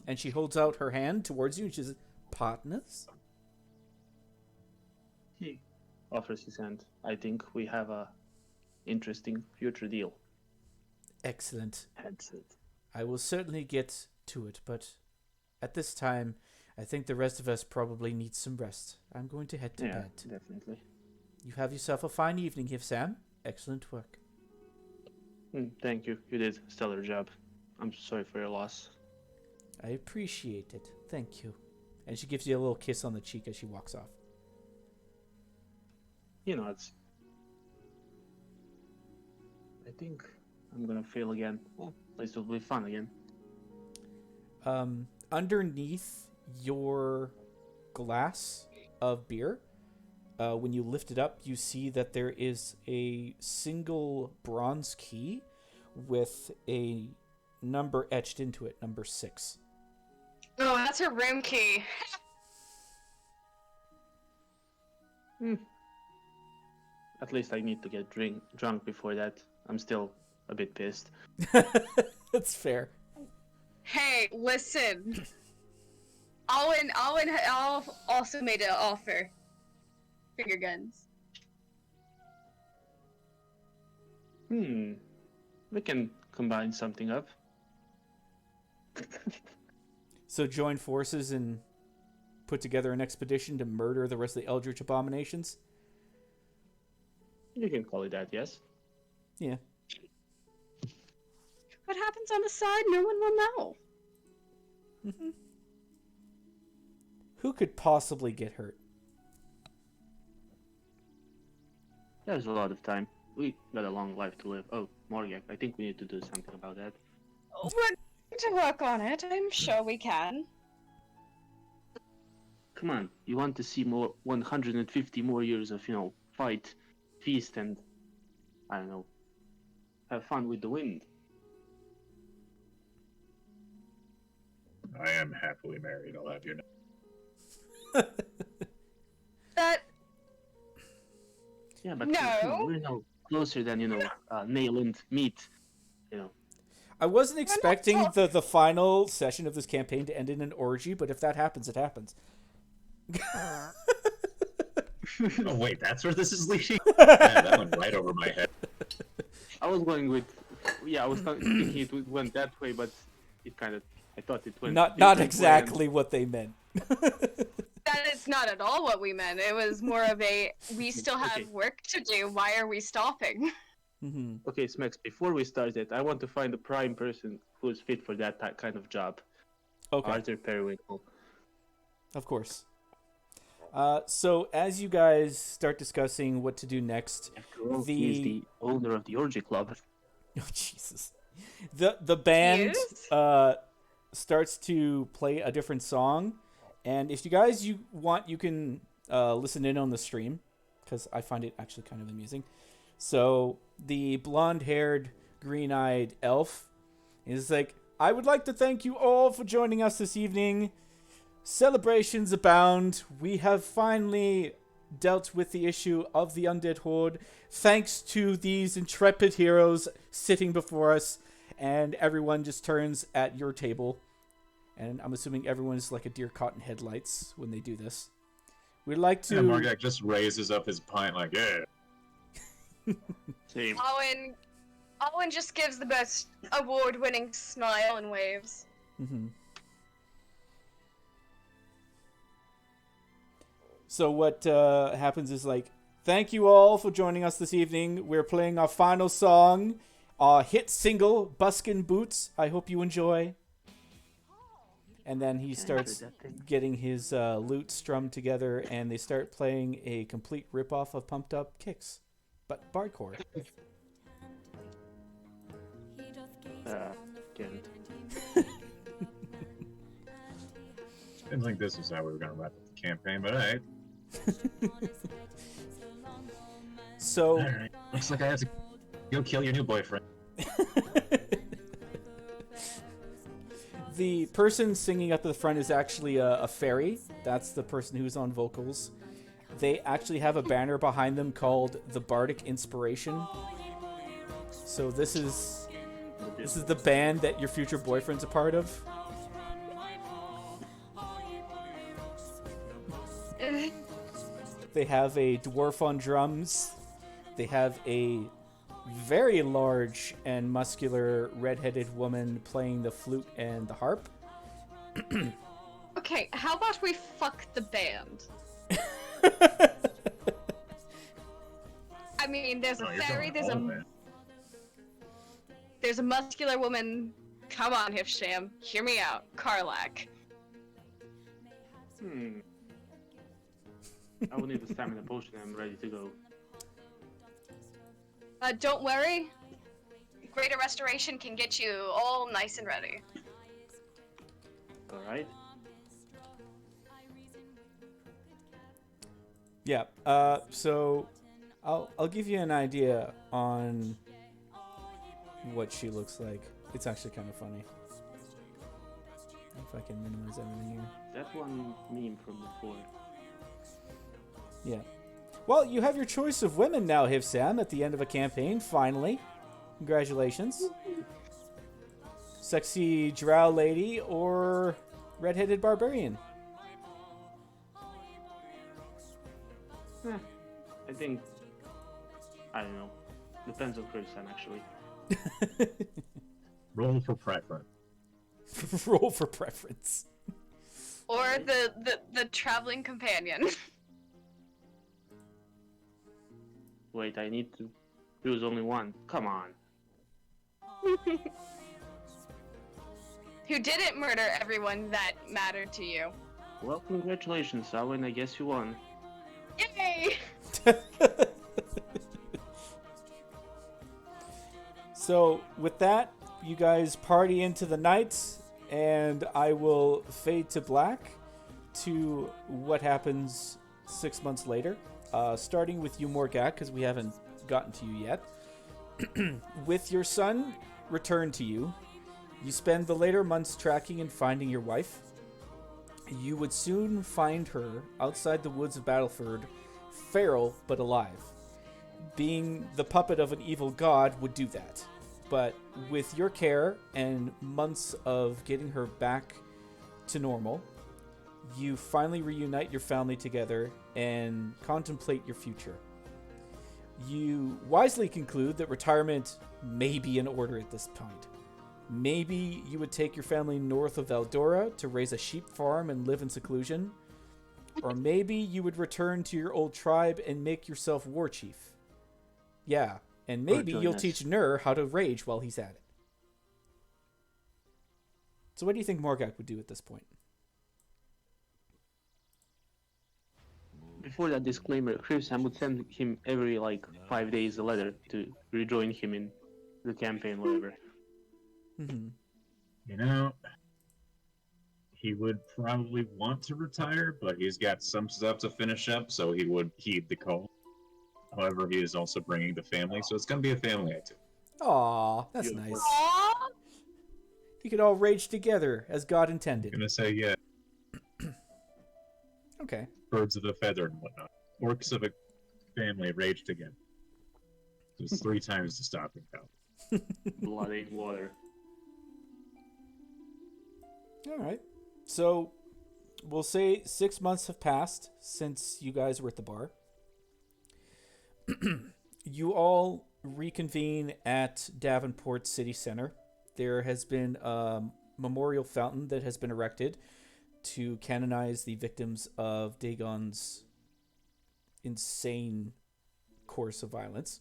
And she holds out her hand towards you and she says, partners? He offers his hand. I think we have a interesting future deal. Excellent. That's it. I will certainly get to it, but at this time, I think the rest of us probably need some rest. I'm going to head to bed. Definitely. You have yourself a fine evening here, Sam. Excellent work. Thank you. You did a stellar job. I'm sorry for your loss. I appreciate it. Thank you. And she gives you a little kiss on the cheek as she walks off. It's... I think I'm gonna fail again. Well, at least it'll be fun again. Underneath your glass of beer, when you lift it up, you see that there is a single bronze key with a number etched into it, number 6. Oh, that's her room key. At least I need to get drunk before that. I'm still a bit pissed. That's fair. Hey, listen. Alwyn also made an offer. Finger guns. We can combine something up. So join forces and put together an expedition to murder the rest of the Eldritch abominations? You can call it that, yes? Yeah. What happens on the side, no one will know. Mm-hmm. Who could possibly get hurt? There's a lot of time. We got a long life to live. Oh, Morgak, I think we need to do something about that. We're going to work on it. I'm sure we can. Come on, you want to see 150 more years of, fight, feast, and, I don't know, have fun with the wind. I am happily married, I'll have you know. That... Yeah, but No. we're no closer than, nail and meat, I wasn't expecting the final session of this campaign to end in an orgy, but if that happens, it happens. Oh, wait, that's where this is leading? Yeah, that went right over my head. I was going with, I was thinking it went that way, but it kind of, I thought it went... Not exactly what they meant. That is not at all what we meant. It was more of a, we still have work to do. Why are we stopping? Mm-hmm. Okay, Smex, before we start it, I want to find a prime person who's fit for that kind of job. Okay. Arthur Periwinkle. Of course. So as you guys start discussing what to do next, he's the owner of the orgy club. Oh, Jesus. The band starts to play a different song, and if you guys want, you can listen in on the stream, because I find it actually kind of amusing. So the blonde-haired, green-eyed elf is like, I would like to thank you all for joining us this evening. Celebrations abound. We have finally dealt with the issue of the undead horde, thanks to these intrepid heroes sitting before us, and everyone just turns at your table. And I'm assuming everyone's like a deer caught in headlights when they do this. We'd like to... Yeah, Morgak just raises up his pint like, yeah. Same. Owen just gives the best award-winning smile and waves. Mm-hmm. So what happens is like, thank you all for joining us this evening. We're playing our final song, our hit single, Buskin' Boots. I hope you enjoy. And then he starts getting his lute strummed together, and they start playing a complete ripoff of Pumped Up Kicks, but bardcore. Didn't think this was how we were going to wrap up the campaign, but alright. So, Alright, looks like I have to go kill your new boyfriend. the person singing up at the front is actually a fairy. That's the person who's on vocals. they actually have a banner behind them called the Bardic Inspiration. So this is the band that your future boyfriend's a part of. They have a dwarf on drums. They have a very large and muscular redheaded woman playing the flute and the harp. Okay, how about we fuck the band? I mean, there's a fairy, there's a muscular woman. Come on, Hifsham, hear me out. Karlak. I will need the stamina potion. I'm ready to go. Don't worry. Greater Restoration can get you all nice and ready. Alright. Yeah. So I'll give you an idea on what she looks like. It's actually kind of funny. If I can minimize everything here. That one meme from before. Yeah. Well, you have your choice of women now, Hivsam, at the end of a campaign, finally. Congratulations. Sexy drow lady or redheaded barbarian? I think... I don't know. Depends on Chris-san, actually. Roll for preference. Roll for preference. Or the traveling companion. Wait, I need to choose only one. Come on. Who didn't murder everyone that mattered to you. Well, congratulations, Owen. I guess you won. Yay! So, with that, you guys party into the night, and I will fade to black to what happens 6 months later. Starting with you, Morgat, because we haven't gotten to you yet. With your son returned to you, you spend the later months tracking and finding your wife. You would soon find her outside the woods of Battleford, feral but alive. Being the puppet of an evil god would do that. But with your care and months of getting her back to normal, you finally reunite your family together and contemplate your future. You wisely conclude that retirement may be in order at this point. Maybe you would take your family north of Eldora to raise a sheep farm and live in seclusion. Or maybe you would return to your old tribe and make yourself war chief. Yeah, and maybe you'll teach Nur how to rage while he's at it. So what do you think Morgak would do at this point? Before that disclaimer, Chris-san would send him every, 5 days a letter to rejoin him in the campaign, whatever. Mm-hmm. You know, he would probably want to retire, but he's got some stuff to finish up, so he would heed the call. However, he is also bringing the family, so it's going to be a family activity. Aw, that's Beautiful. nice. Aww! You could all rage together, as God intended. I'm going to say, yeah, Okay. birds of a feather and whatnot. Orcs of a family rage together. Just 3 times to stop and count. Blood ain't water. All right. So, we'll say 6 months have passed since you guys were at the bar. You all reconvene at Davenport City Center. There has been a memorial fountain that has been erected to canonize the victims of Dagon's insane course of violence.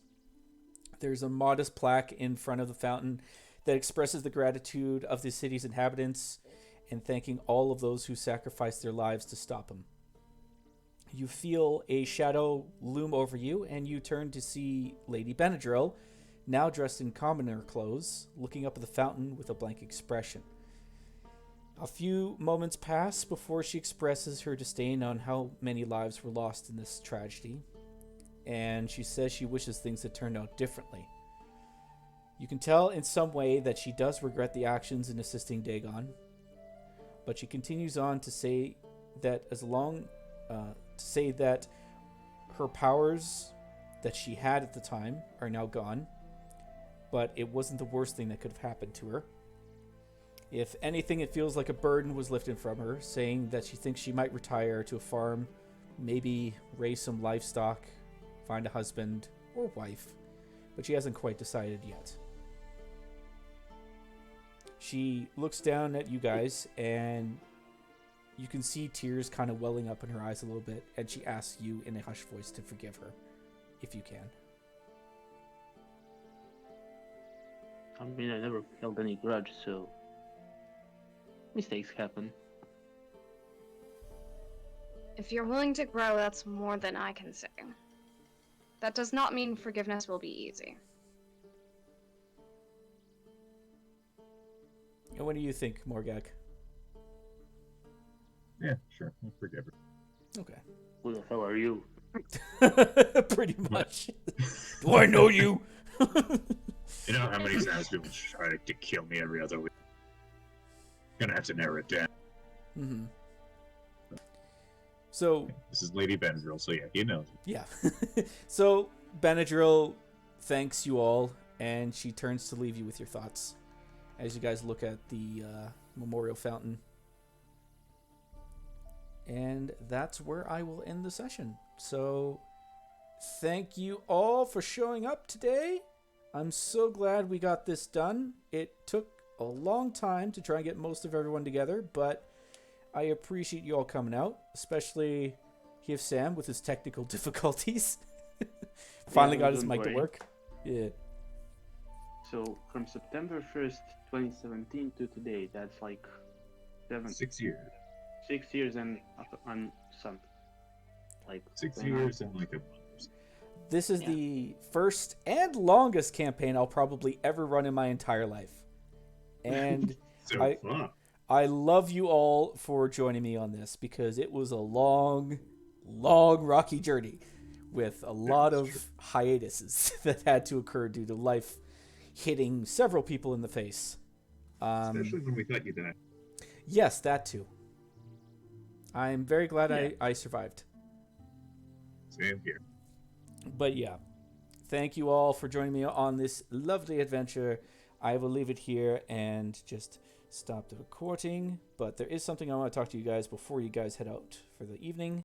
There's a modest plaque in front of the fountain that expresses the gratitude of the city's inhabitants and thanking all of those who sacrificed their lives to stop him. You feel a shadow loom over you, and you turn to see Lady Benadryl, now dressed in commoner clothes, looking up at the fountain with a blank expression. A few moments pass before she expresses her disdain on how many lives were lost in this tragedy, and she says she wishes things had turned out differently. You can tell in some way that she does regret the actions in assisting Dagon, but she continues on to say that her powers that she had at the time are now gone, but it wasn't the worst thing that could have happened to her. If anything, it feels like a burden was lifted from her, saying that she thinks she might retire to a farm, maybe raise some livestock, find a husband or wife, but she hasn't quite decided yet. She looks down at you guys, and you can see tears kind of welling up in her eyes a little bit, and she asks you in a hushed voice to forgive her, if you can. I mean, I never held any grudge, so mistakes happen. If you're willing to grow, that's more than I can say. That does not mean forgiveness will be easy. And what do you think, Morgak? Yeah, sure. I'll forgive her. Okay. Who the hell are you? Pretty much. Do I know you? You know how many times people try to kill me every other week? Gonna have to narrow it down. Mm-hmm. So, This is Lady Benadryl, so yeah, he knows. yeah. So, Benadryl thanks you all, and she turns to leave you with your thoughts as you guys look at the memorial fountain. And that's where I will end the session. So, thank you all for showing up today. I'm so glad we got this done. It took a long time to try and get most of everyone together, but I appreciate you all coming out, especially Hif Sam with his technical difficulties. Finally got his don't mic to worry. work. Yeah. So, from September 1st, 2017 to today, that's like 6 years. 6 years and some. Like 6 10 years and like a month. This is Yeah. the first and longest campaign I'll probably ever run in my entire life. And So fun. I love you all for joining me on this, because it was a long, rocky journey with a lot of hiatuses that had to occur due to life hitting several people in the face. Especially when we thought you died. Yes, that too. I'm very glad Yeah. I survived. Same here. But yeah, thank you all for joining me on this lovely adventure. I will leave it here and just stop the recording. But there is something I want to talk to you guys before you guys head out for the evening.